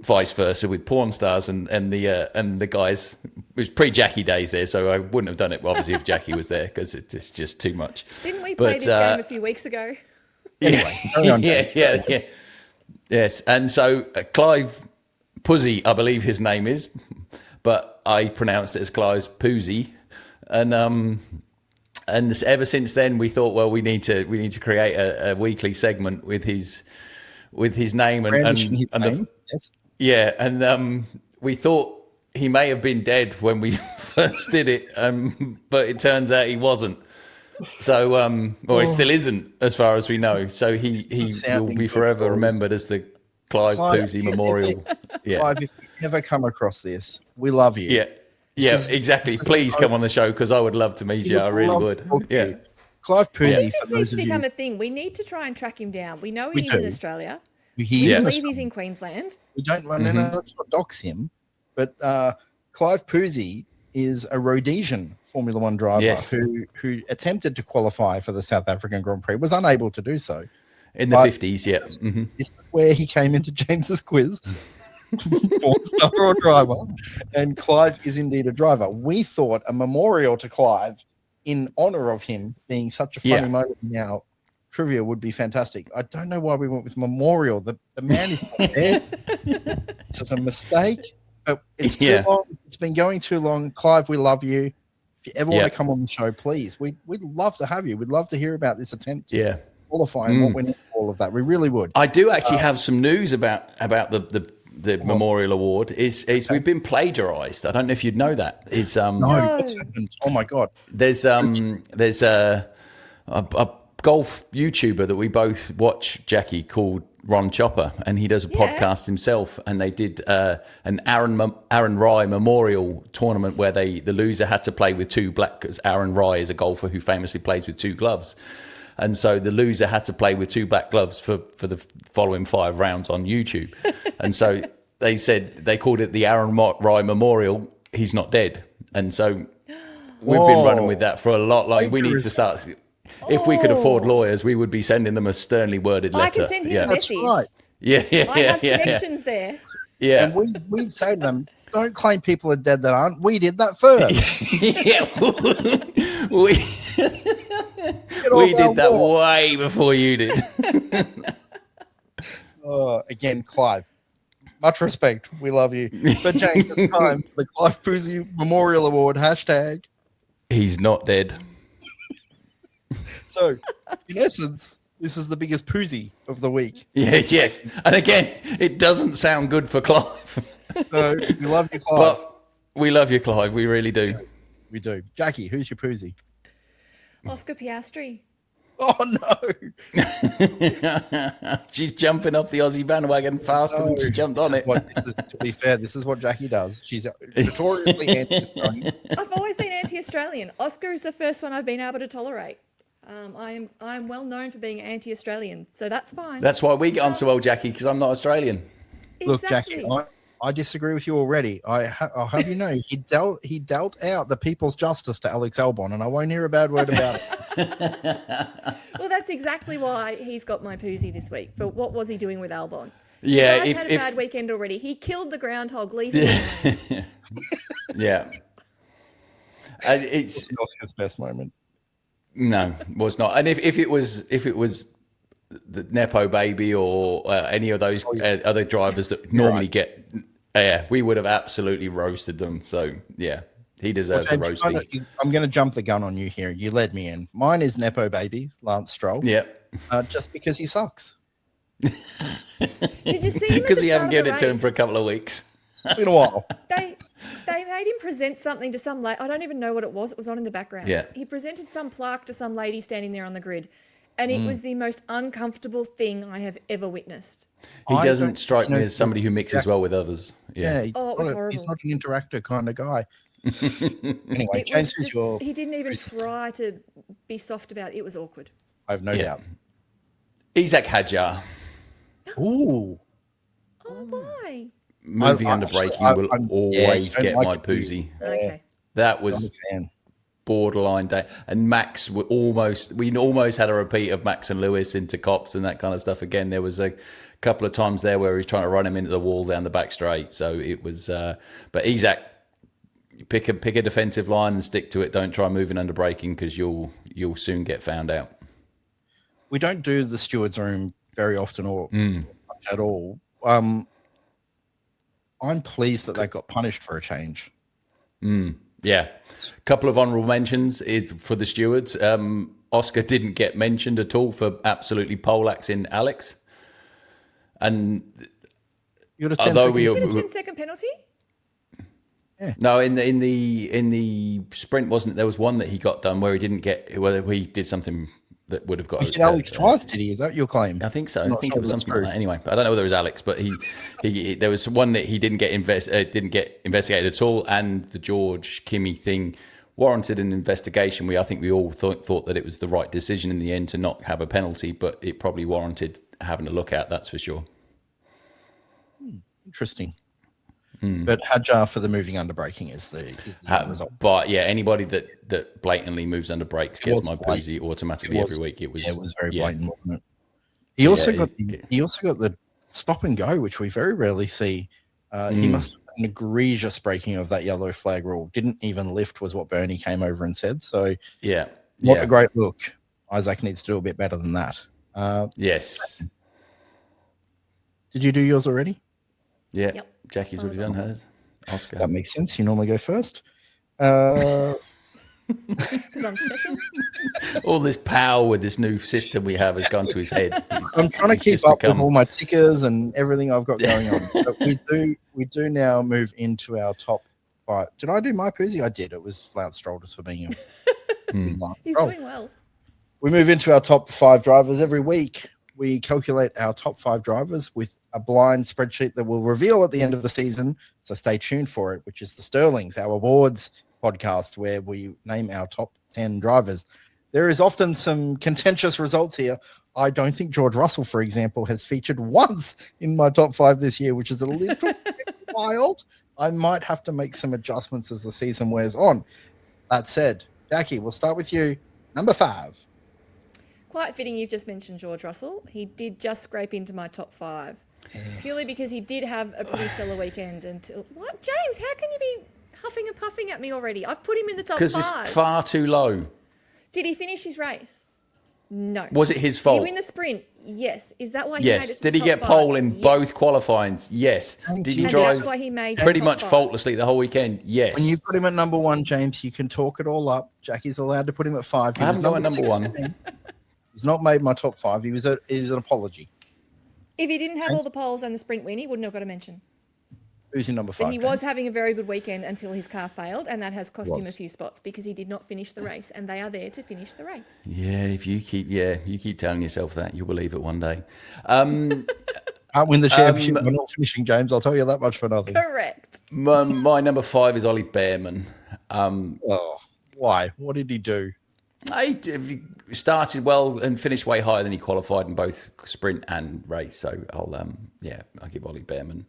vice versa with porn stars and the guys. It was pre-Jackie days there, so I wouldn't have done it obviously if Jackie was there, because it's just too much. Didn't we play this game a few weeks ago? Yeah. Yes, and so Clive Puzey, I believe his name is, but I pronounced it as Clive Puzey, and ever since then we thought, well, we need to create a weekly segment with his name and yes. Yeah, and we thought he may have been dead when we first did it, but it turns out he wasn't. So, or he still isn't, as far as we know. So he will be forever remembered as the Clive Puzey Memorial. Yeah. Clive, if you ever come across this, we love you. Yeah, exactly. Please come on the show, because I would love to meet you. I really would. Yeah. Clive Puzey, I think this needs to become a thing. We need to try and track him down. We know he's in Australia. We believe he's in Queensland. We don't run in. Let's not dox him. But Clive Puzey is a Rhodesian Formula One driver who attempted to qualify for the South African Grand Prix, was unable to do so. In the 50s, This is where he came into James's quiz. Four-star or driver. And Clive is indeed a driver. We thought a memorial to Clive in honour of him being such a funny moment now. Trivia would be fantastic. I don't know why we went with memorial. The man is not dead. This is a mistake. But it's too long. It's been going too long. Clive, we love you. If you ever want to come on the show, please. We'd love to have you. We'd love to hear about this attempt to qualify and what went into all of that. We really would. I do actually have some news about the Memorial Award. Is we've been plagiarised. I don't know if you'd know that. It's no, what's happened? Oh my God. There's a golf YouTuber that we both watch, Jackie, called Ron Chopper, and he does a podcast himself, and they did an Aaron Rye Memorial tournament where the loser had to play with two black, because Aaron Rye is a golfer who famously plays with two gloves, and so the loser had to play with two black gloves for the following 5 rounds on YouTube. And so they called it the Aaron Rye Memorial. He's not dead. And so we've been running with that for a lot. Like, we need to start. If we could afford lawyers, we would be sending them a sternly worded letter. I could send him a message. That's right. I have connections there. Yeah. And we'd say to them, don't claim people are dead that aren't. We did that first. We did that way before you did. Again, Clive, much respect. We love you. But James, it's time for the Clive Puzey Memorial Award #. He's not dead. So, in essence, this is the biggest Puzey of the week. Yes. And again, it doesn't sound good for Clive. So, we love you, Clive. But we love you, Clive. We really do. We do. Jackie, who's your Puzey? Oscar Piastri. Oh, no. She's jumping off the Aussie bandwagon faster than she jumped on it. To be fair, this is what Jackie does. She's notoriously anti-Australian. I've always been anti-Australian. Oscar is the first one I've been able to tolerate. I am well known for being anti-Australian, so that's fine. That's why we get on so well, Jackie, because I'm not Australian. Look, Jackie, I disagree with you already. I'll have you know, he dealt out the people's justice to Alex Albon, and I won't hear a bad word about it. Well, that's exactly why he's got my Puzey this week. For what was he doing with Albon? Yeah, He's had a bad weekend already. He killed the groundhog, leaving him. Yeah. It's not his best moment. No, was not. And if it was the Nepo baby or any of those other drivers that normally get, we would have absolutely roasted them. So yeah, he deserves a roast. I'm going to jump the gun on you here. You led me in. Mine is Nepo baby, Lance Stroll. Yeah, just because he sucks. Did you see him? Because we haven't given it to him for a couple of weeks. It's been a while. They made him present something to some lady. I don't even know what it was. It was on in the background. Yeah. He presented some plaque to some lady standing there on the grid. And it was the most uncomfortable thing I have ever witnessed. He doesn't strike me as somebody who mixes well with others. Yeah. It was horrible. He's not an interactor kind of guy. Anyway, It James, was who's just- your... he didn't even try to be soft about it. It was awkward. I have no doubt. Isaac Hadjar. Ooh. Oh, boy. Moving under braking will always get my it, dude. Puzey. Okay. That I'm was a fan. borderline day. And Max, we almost had a repeat of Max and Lewis into cops and that kind of stuff. Again, there was a couple of times there where he was trying to run him into the wall down the back straight. So it was, but Isaac, pick a defensive line and stick to it. Don't try moving under braking because you'll soon get found out. We don't do the stewards room very often or much at all. I'm pleased that they got punished for a change. Yeah. A couple of honourable mentions for the stewards. Oscar didn't get mentioned at all for absolutely poleaxing Alex. And You got a 10 although second- we You had a 10-second penalty? no in the sprint wasn't there was one that he got done where he didn't get whether he did something that would have got He hit Alex twice, did he? Is that your claim? I think so. I'm I not think sure it was that's something true. like that. Anyway, I don't know whether it was Alex, but he there was one that he didn't get investigated at all, and the George Kimmy thing warranted an investigation. I think we all thought that it was the right decision in the end to not have a penalty, but it probably warranted having a look at. That's for sure. Interesting. But Hadjar for the moving under braking is the result. But yeah, anybody that blatantly moves under brakes gets was my blatant. Puzey automatically every week. It was very blatant, wasn't it? He also got the stop and go, which we very rarely see. He must have an egregious breaking of that yellow flag rule. Didn't even lift, was what Bernie came over and said. So what a great look. Isaac needs to do a bit better than that. Yes. Did you do yours already? Yeah. Yep. Jackie's already done hers. Oscar. That makes sense. You normally go first. Because I'm special. All this power with this new system we have has gone to his head. I'm trying to keep up with all my tickers and everything I've got going on. But we do now move into our top 5. Did I do my Puzey? I did. It was Lance Stroll just for being He's doing well. We move into our top 5 drivers every week. We calculate our top 5 drivers with a blind spreadsheet that will reveal at the end of the season. So stay tuned for it, which is the Sterlings, our awards podcast, where we name our top 10 drivers. There is often some contentious results here. I don't think George Russell, for example, has featured once in my top 5 this year, which is a little bit wild. I might have to make some adjustments as the season wears on. That said, Jackie, we'll start with you. Number 5. Quite fitting you've just mentioned George Russell. He did just scrape into my top 5. Purely because he did have a pretty stellar weekend until... What? James, how can you be huffing and puffing at me already? I've put him in the top 5. Because it's far too low. Did he finish his race? No. Was it his Did fault? he win the sprint? Yes. Is that why he made Yes. it to Did the he top get 5? pole in Yes. both qualifyings? Yes. Did he And drive that's why he made pretty the top much 5. faultlessly the whole weekend? Yes. When you put him at number 1, James, you can talk it all up. Jackie's allowed to put him at 5. I haven't got number 6 1. for me. He's not made my top 5. He was an apology. If he didn't have all the poles and the sprint win, he wouldn't have got a mention. Who's your number 5? But he was having a very good weekend until his car failed, and that has cost him a Was. few spots because he did not finish the race, and they are there to finish the race. Yeah, if you keep telling yourself that, you'll believe it one day. Can't win the championship by not finishing, James. I'll tell you that much for nothing. Correct. My number 5 is Ollie Behrman. Why? What did he do? He started well and finished way higher than he qualified in both sprint and race. So I'll give Ollie Behrman.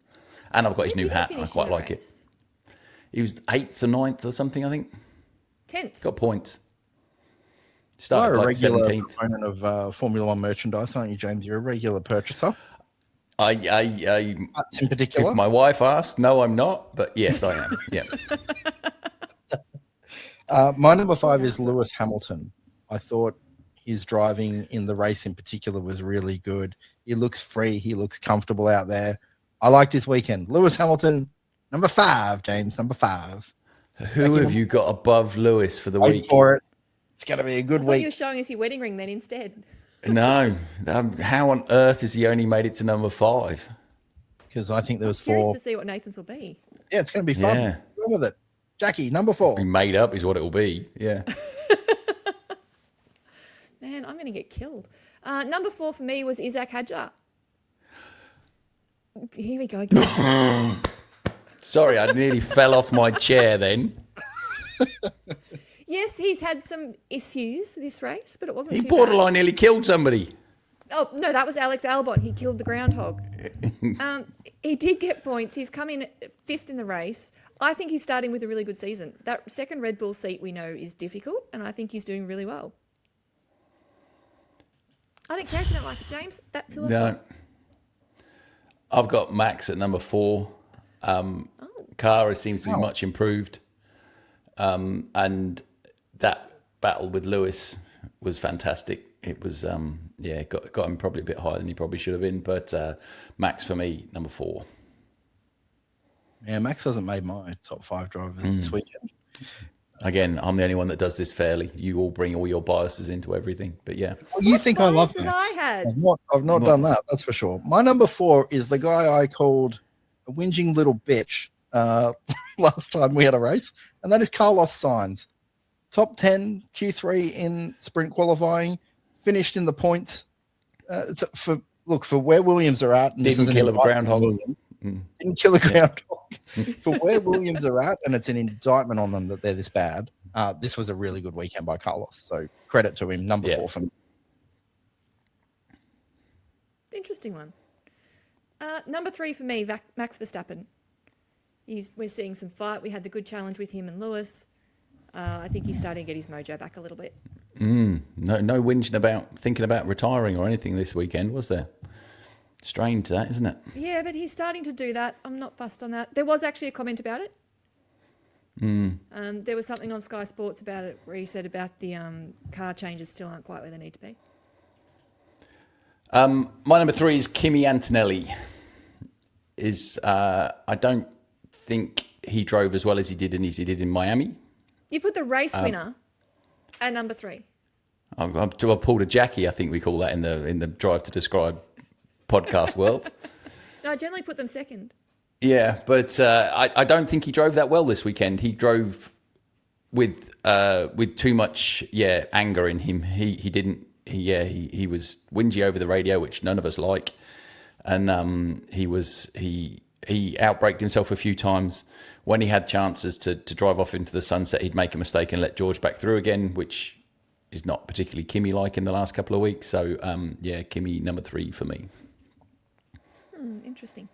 And I've got his new hat. I quite like it. He was 8th or 9th or something, I think. 10th. Got points. You're Started a like regular 17th. proponent of Formula One merchandise, aren't you, James? You're a regular purchaser. I That's in particular. if my wife asked, no, I'm not. But yes, I am. Yeah. My number 5 is Lewis Hamilton. I thought his driving in the race in particular was really good. He looks free. He looks comfortable out there. I liked his weekend. Lewis Hamilton, number 5, James, number 5. Who have you got above Lewis for the Wait week? for it. It's going to be a good I thought you were week. showing us your wedding ring then instead. No. How on earth has he only made it to number 5? Because I think there was Curious 4. to see what Nathan's will be. Yeah, it's going to be fun. Yeah. Go with it. Jackie, number 4. Be made up is what it will be. Yeah. Man, I'm going to get killed. Number 4 for me was Isaac Hadjar. Here we go again. Sorry, I nearly fell off my chair then. Yes, he's had some issues this race, but it wasn't He too borderline nearly killed somebody. bad. Oh, no, that was Alex Albon. He killed the groundhog. He did get points. He's come in 5th in the race. I think he's starting with a really good season. That second Red Bull seat we know is difficult, and I think he's doing really well. I don't care if you don't like it, James. That's who I've got. I've got Max at number 4. Car seems to be much improved. And that battle with Lewis was fantastic. It was, got him probably a bit higher than he probably should have been. But Max, for me, number 4. Yeah, Max hasn't made my top 5 drivers this weekend. Again, I'm the only one that does this fairly. You all bring all your biases into everything. But yeah. Well, you think I love Max? Max. I had? I've not done that, that's for sure. My number 4 is the guy I called a whinging little bitch last time we had a race, and that is Carlos Sainz. Top 10 Q3 in sprint qualifying, finished in the points. For where Williams are at, and Didn't kill a groundhog. Didn't kill a groundhog. For where Williams are at, and it's an indictment on them that they're this bad. This was a really good weekend by Carlos, so credit to him. Number 4 for me. Interesting one. Number 3 for me, Max Verstappen. We're seeing some fight. We had the good challenge with him and Lewis. I think he's starting to get his mojo back a little bit. No whinging about thinking about retiring or anything this weekend, was there? Strange that, isn't it? Yeah, but he's starting to do that. I'm not fussed on that. There was actually a comment about it. There was something on Sky Sports about it where he said about the car changes still aren't quite where they need to be. My number 3 is Kimi Antonelli. I don't think he drove as well as he did in Miami. You put the race winner at number 3. I've pulled a Jackie, I think we call that in the Drive to Describe podcast world. No, I generally put them second. Yeah, but I don't think he drove that well this weekend. He drove with too much anger in him. He didn't. He was whingy over the radio, which none of us like, and he outbraked himself a few times. When he had chances to drive off into the sunset, he'd make a mistake and let George back through again, which is not particularly Kimi-like in the last couple of weeks. So, Kimi, number 3 for me. Interesting.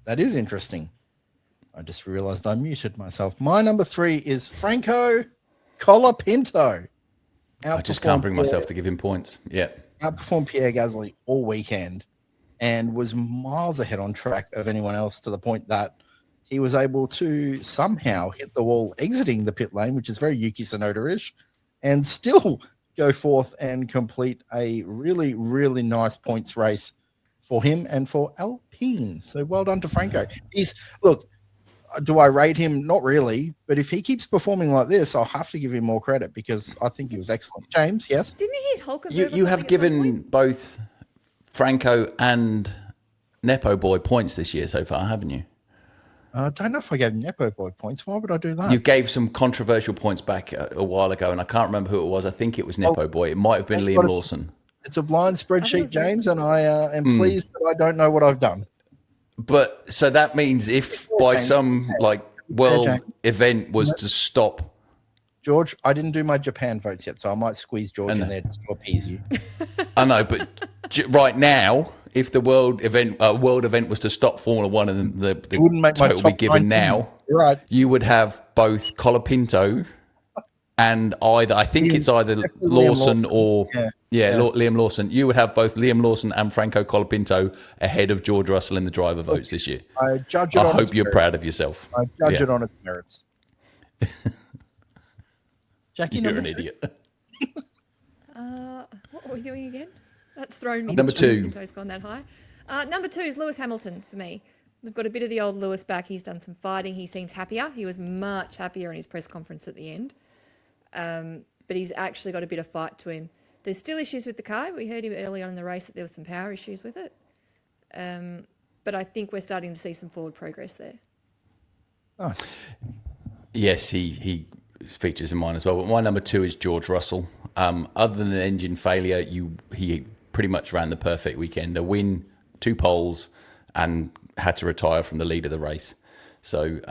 That is interesting. I just realized I muted myself. My number 3 is Franco Colapinto. I just can't bring myself to give him points. Yeah. Outperformed Pierre Gasly all weekend and was miles ahead on track of anyone else, to the point that he was able to somehow hit the wall exiting the pit lane, which is very Yuki Tsunoda-ish, and still go forth and complete a really, really nice points race for him and for Alpine. So well done to Franco. Do I rate him? Not really, but if he keeps performing like this, I'll have to give him more credit because I think he was excellent. James, yes? Didn't he hit Hulkenberg? You have given both Franco and Nepo Boy points this year so far, haven't you? I don't know if I gave Nepo Boy points. Why would I do that? You gave some controversial points back a while ago, and I can't remember who it was. I think it was Nepo Boy. It might have been Liam Lawson. It's a blind spreadsheet, James, and I am pleased that I don't know what I've done. But so that means if by some world event was to stop, George, I didn't do my Japan votes yet, so I might squeeze George in there just to appease you. I know, but right now, if the world event was to stop Formula One and the total be given 19. now, right, you would have both Colapinto and it's either Lawson or Liam Lawson. You would have both Liam Lawson and Franco Colapinto ahead of George Russell in the driver votes this year. I hope you're proud of yourself. I judge it on its merits. Jackie, you're an idiot. What are we doing again? That's thrown me. Number 2. Colapinto's gone that high. Number 2 is Lewis Hamilton for me. We've got a bit of the old Lewis back. He's done some fighting. He seems happier. He was much happier in his press conference at the end. But he's actually got a bit of fight to him. There's still issues with the car. We heard him early on in the race that there was some power issues with it. But I think we're starting to see some forward progress there. Nice. Yes, he features in mine as well. But my number 2 is George Russell. Other than an engine failure, he pretty much ran the perfect weekend. A win, 2 poles, and had to retire from the lead of the race. So,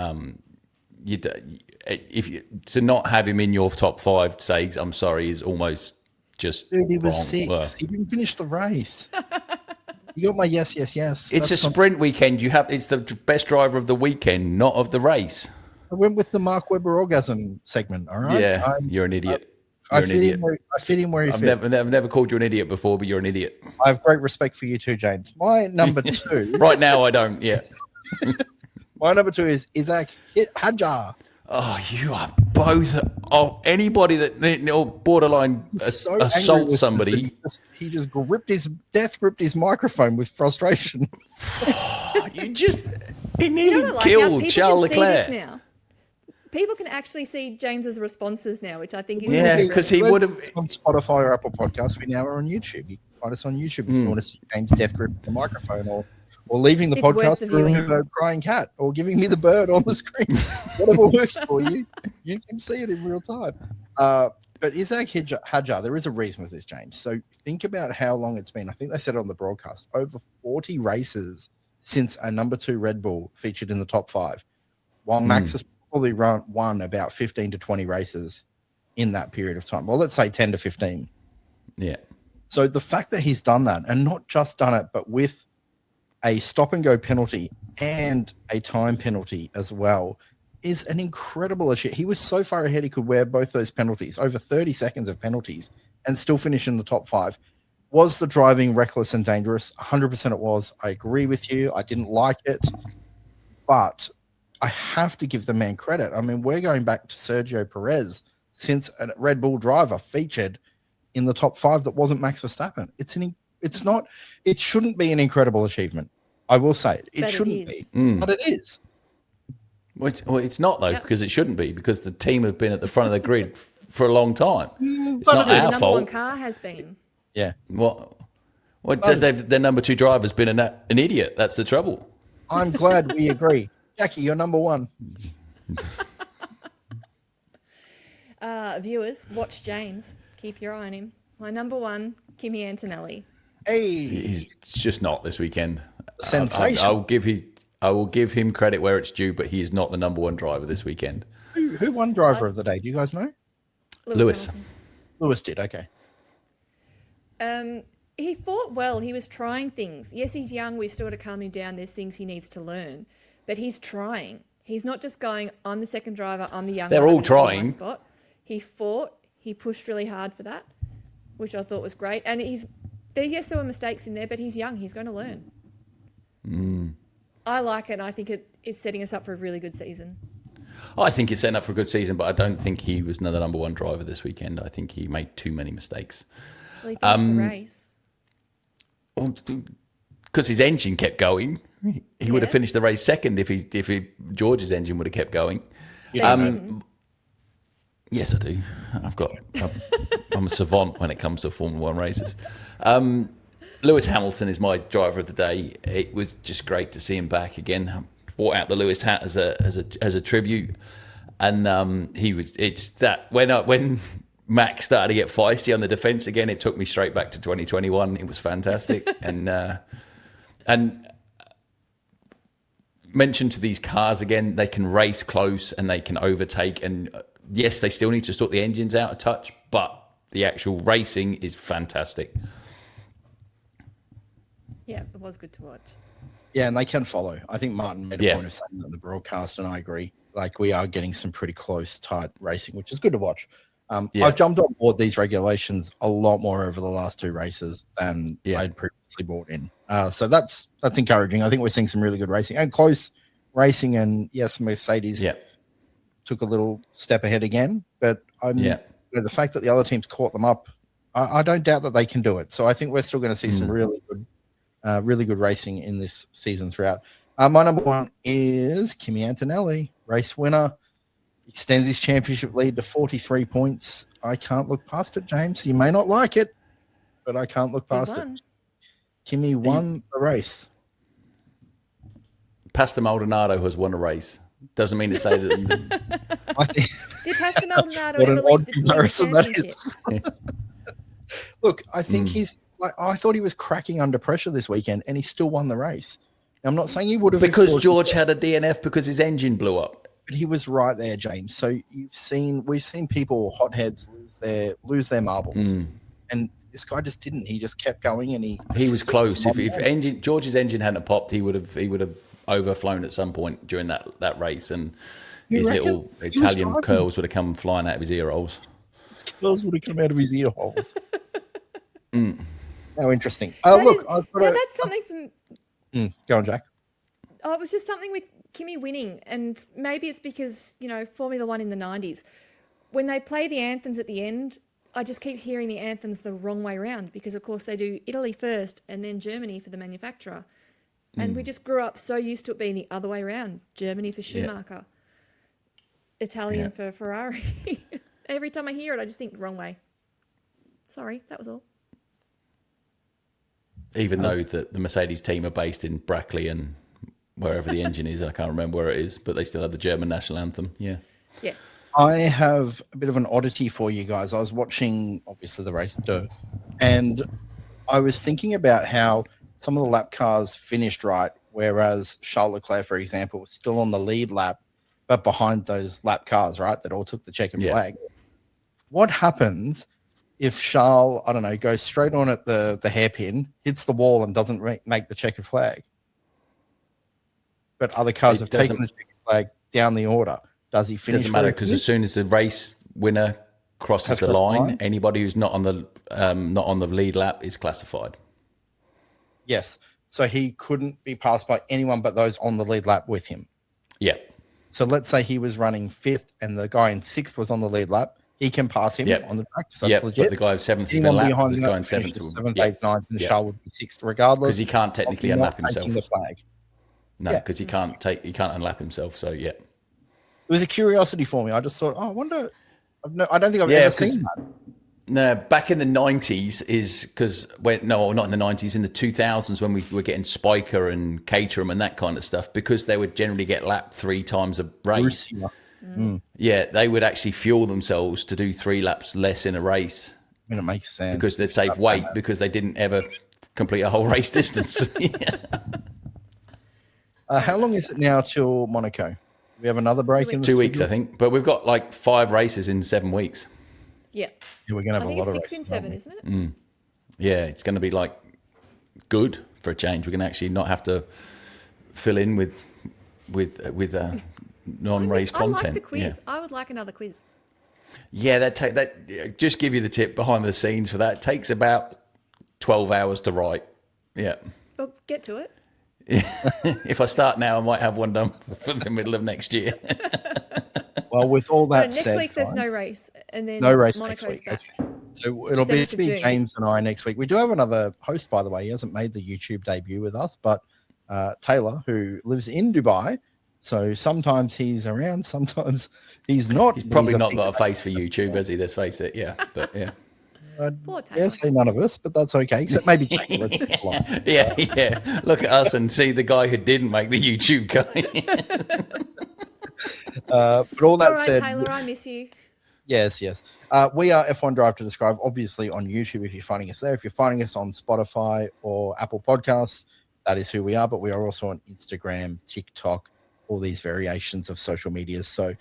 to not have him in your top 5, Sags, I'm sorry, is almost just Dude, he was wrong. 6. Well, He didn't finish the race. You got my yes. it's a sprint weekend. It's the best driver of the weekend, not of the race. I went with the Mark Webber orgasm segment. All right. Yeah, you're an idiot. I You're an idiot. fit in where he I've fit. never called you an idiot before, but you're an idiot. I have great respect for you too, James. My number 2. Right now, I don't. Yeah. My number 2 is Isaac Hadjar. Oh, you are both. Oh, anybody that borderline So angry assaults with somebody. this. He just gripped his microphone with frustration. He nearly You know what I like now? killed People Charles can see this Leclerc. now. People can actually see James's responses now, which I think is Yeah, because he would have. On Spotify or Apple Podcasts, we now are on YouTube. You can find us on YouTube if you want to see James death grip the microphone or leaving the It's worth podcast the for viewing. a crying cat or giving me the bird on the screen. Whatever works for you, you can see it in real time. But Isaac Hadjar, there is a reason with this, James. So think about how long it's been. I think they said it on the broadcast, over 40 races since a number 2 Red Bull featured in the top 5, while Max has probably won about 15 to 20 races in that period of time. Well, let's say 10 to 15. Yeah. So the fact that he's done that, and not just done it, but with a stop and go penalty and a time penalty as well, is an incredible achievement. He was so far ahead he could wear both those penalties, over 30 seconds of penalties, and still finish in the top 5. Was the driving reckless and dangerous? 100% it was. I agree with you. I didn't like it, but I have to give the man credit. I mean, we're going back to Sergio Perez since a Red Bull driver featured in the top 5 that wasn't Max Verstappen. It shouldn't be an incredible achievement. I will say it. It shouldn't be, but it is. Well, it's not though, because it shouldn't be, because the team have been at the front of the grid for a long time. It's not the our number fault. 1 car has been. Yeah. Their number 2 driver has been an idiot. That's the trouble. I'm glad we agree. Jackie, you're number 1. Viewers, watch James. Keep your eye on him. My number 1, Kimi Antonelli. Hey, He's just not this weekend. Sensation. I will give him credit where it's due, but he is not the number 1 driver this weekend. who won driver of the day? Do you guys know? Lewis. Hamilton. Lewis did. Okay. He fought well. He was trying things. Yes, he's young. We've still got to calm him down. There's things he needs to learn, but he's trying. He's not just going, I'm the second driver, I'm the young They're one, all I'm gonna see my trying. spot. He fought. He pushed really hard for that, which I thought was great. And there were mistakes in there, but he's young. He's going to learn. I like it. And I think it is setting us up for a really good season. I think he's setting up for a good season, but I don't think he was another number 1 driver this weekend. I think he made too many mistakes. Well, he finished the race. Because his engine kept going. He would have finished the race second if George's engine would have kept going. Yes, I do. I'm a savant when it comes to Formula 1 races. Lewis Hamilton is my driver of the day. It was just great to see him back again. Brought out the Lewis hat as a tribute, and when Max started to get feisty on the defense again, it took me straight back to 2021. It was fantastic, and mention to these cars again, they can race close and they can overtake, and yes, they still need to sort the engines out a touch, but the actual racing is fantastic. Yeah, it was good to watch. Yeah, and they can follow. I think Martin made a point of saying that in the broadcast, and I agree. Like, we are getting some pretty close, tight racing, which is good to watch. I've jumped on board these regulations a lot more over the last 2 races than I'd previously bought in. So that's encouraging. I think we're seeing some really good racing and close racing. And yes, Mercedes took a little step ahead again, but the fact that the other teams caught them up, I don't doubt that they can do it. So I think we're still going to see some really good racing in this season throughout. My number 1 is Kimi Antonelli, race winner. Extends his championship lead to 43 points. I can't look past it, James. You may not like it, but I can't look past it. Kimi won the race. Pastor Maldonado has won a race. Doesn't mean to say that. I think, Did Pastor Maldonado what ever an lead odd the comparison that championship? is. Look, I think he's like, I thought he was cracking under pressure this weekend, and he still won the race. Now, I'm not saying he would have Because George had a DNF because his engine blew up. But he was right there, James. So we've seen people, hotheads, lose their marbles, and this guy just didn't. He just kept going, and he was close. If George's engine hadn't popped, he would have overflown at some point during that race, and his little Italian curls would have come flying out of his ear holes. His curls would have come out of his ear holes. How interesting. Look, that's something from. Go on, Jack. Oh, it was just something with Kimi winning, and maybe it's because, Formula One in the 90s, when they play the anthems at the end, I just keep hearing the anthems the wrong way around because, of course, they do Italy first and then Germany for the manufacturer. And we just grew up so used to it being the other way around. Germany for Schumacher, Italian for Ferrari. Every time I hear it, I just think wrong way. Sorry, that was all. Even though the Mercedes team are based in Brackley and wherever the engine is, and I can't remember where it is, but they still have the German national anthem. Yeah. Yes. I have a bit of an oddity for you guys. I was watching, obviously, the race, and I was thinking about how some of the lap cars finished right, whereas Charles Leclerc, for example, was still on the lead lap, but behind those lap cars, right, that all took the checkered flag. What happens if Charles, I don't know, goes straight on at the hairpin, hits the wall, and doesn't make the checkered flag? But other cars have taken the checkered flag down the order. Does he finish? Doesn't matter, because as soon as the race winner crosses the line, anybody who's not on the lead lap is classified. Yes. So he couldn't be passed by anyone but those on the lead lap with him. Yeah. So let's say he was running 5th and the guy in 6th was on the lead lap. He can pass him on the track. So that's legit. But the guy of 7th has been lapped. This guy in 7th. 7th, 8th, 9th, and Charles would be 6th regardless. Because he can't technically unlap himself. The flag. No, because he can't unlap himself. So, yeah. It was a curiosity for me. I just thought, I wonder. I don't think I've ever seen that. No, back in the 90s is because not in the 90s, in the 2000s when we were getting Spiker and Caterham and that kind of stuff, because they would generally get lapped 3 times a race. Yeah, they would actually fuel themselves to do 3 laps less in a race. I mean, it makes sense because they'd save weight because they didn't ever complete a whole race distance. How long is it now till Monaco? We have another break in 2 weeks, I think. But we've got like 5 races in 7 weeks. Yeah. We're going to have a lot of races. I think it's 6 and 7, isn't it? Yeah, it's going to be like good for a change. We're going to actually not have to fill in with non-race content. I like the quiz. I would like another quiz. Yeah, that just give you the tip behind the scenes for that. It takes about 12 hours to write. Yeah. Well, get to it. If I start now, I might have one done for the middle of next year. Well, with all that said, next week there's no race, and then no race Monaco's next week. back. Okay. So it'll be James and I next week. We do have another host, by the way. He hasn't made the YouTube debut with us, but Taylor, who lives in Dubai. So sometimes he's around, sometimes he's not. He's probably not got a face for YouTube, has he? Let's face it. Yeah, but yeah. Yeah, say none of us, but that's okay. Except maybe Taylor. Yeah. Look at us and see the guy who didn't make the YouTube guy. But all that said, Taylor, I miss you. Yes. We are F1 Drive to Describe, obviously on YouTube if you're finding us there. If you're finding us on Spotify or Apple Podcasts, that is who we are. But we are also on Instagram, TikTok, all these variations of social medias. So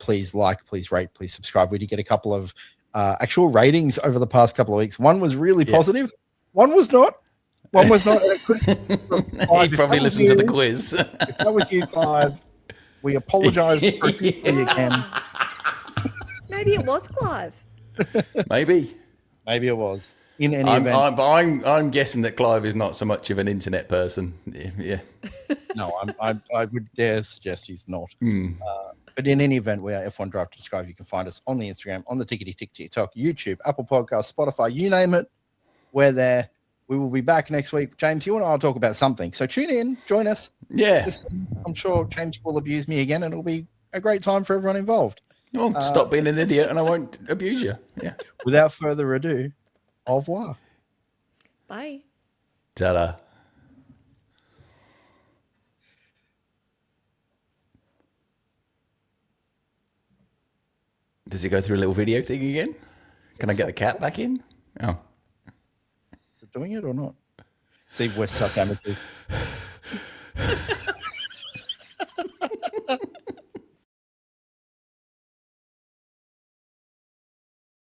please please rate, please subscribe. We did get a couple of actual ratings over the past couple of weeks. One was really positive. One was not. One was not. He probably listened to the quiz. If that was you, Clive, we apologize profusely again. Maybe it was Clive. Maybe it was. In any event, I'm guessing that Clive is not so much of an internet person. Yeah. No, I would dare suggest he's not. But in any event, we are F1 Drive to Describe. You can find us on the Instagram, on the TikTok, YouTube, Apple Podcasts, Spotify, you name it. We're there. We will be back next week. James, you and I will talk about something. So tune in, join us. Yeah. I'm sure James will abuse me again, and it'll be a great time for everyone involved. Oh, stop being an idiot, and I won't abuse you. Yeah. Without further ado, au revoir. Bye. Ta-da. Does it go through a little video thing again? Can I get the cat back in? Oh. Is it doing it or not? See, we're suck amateurs.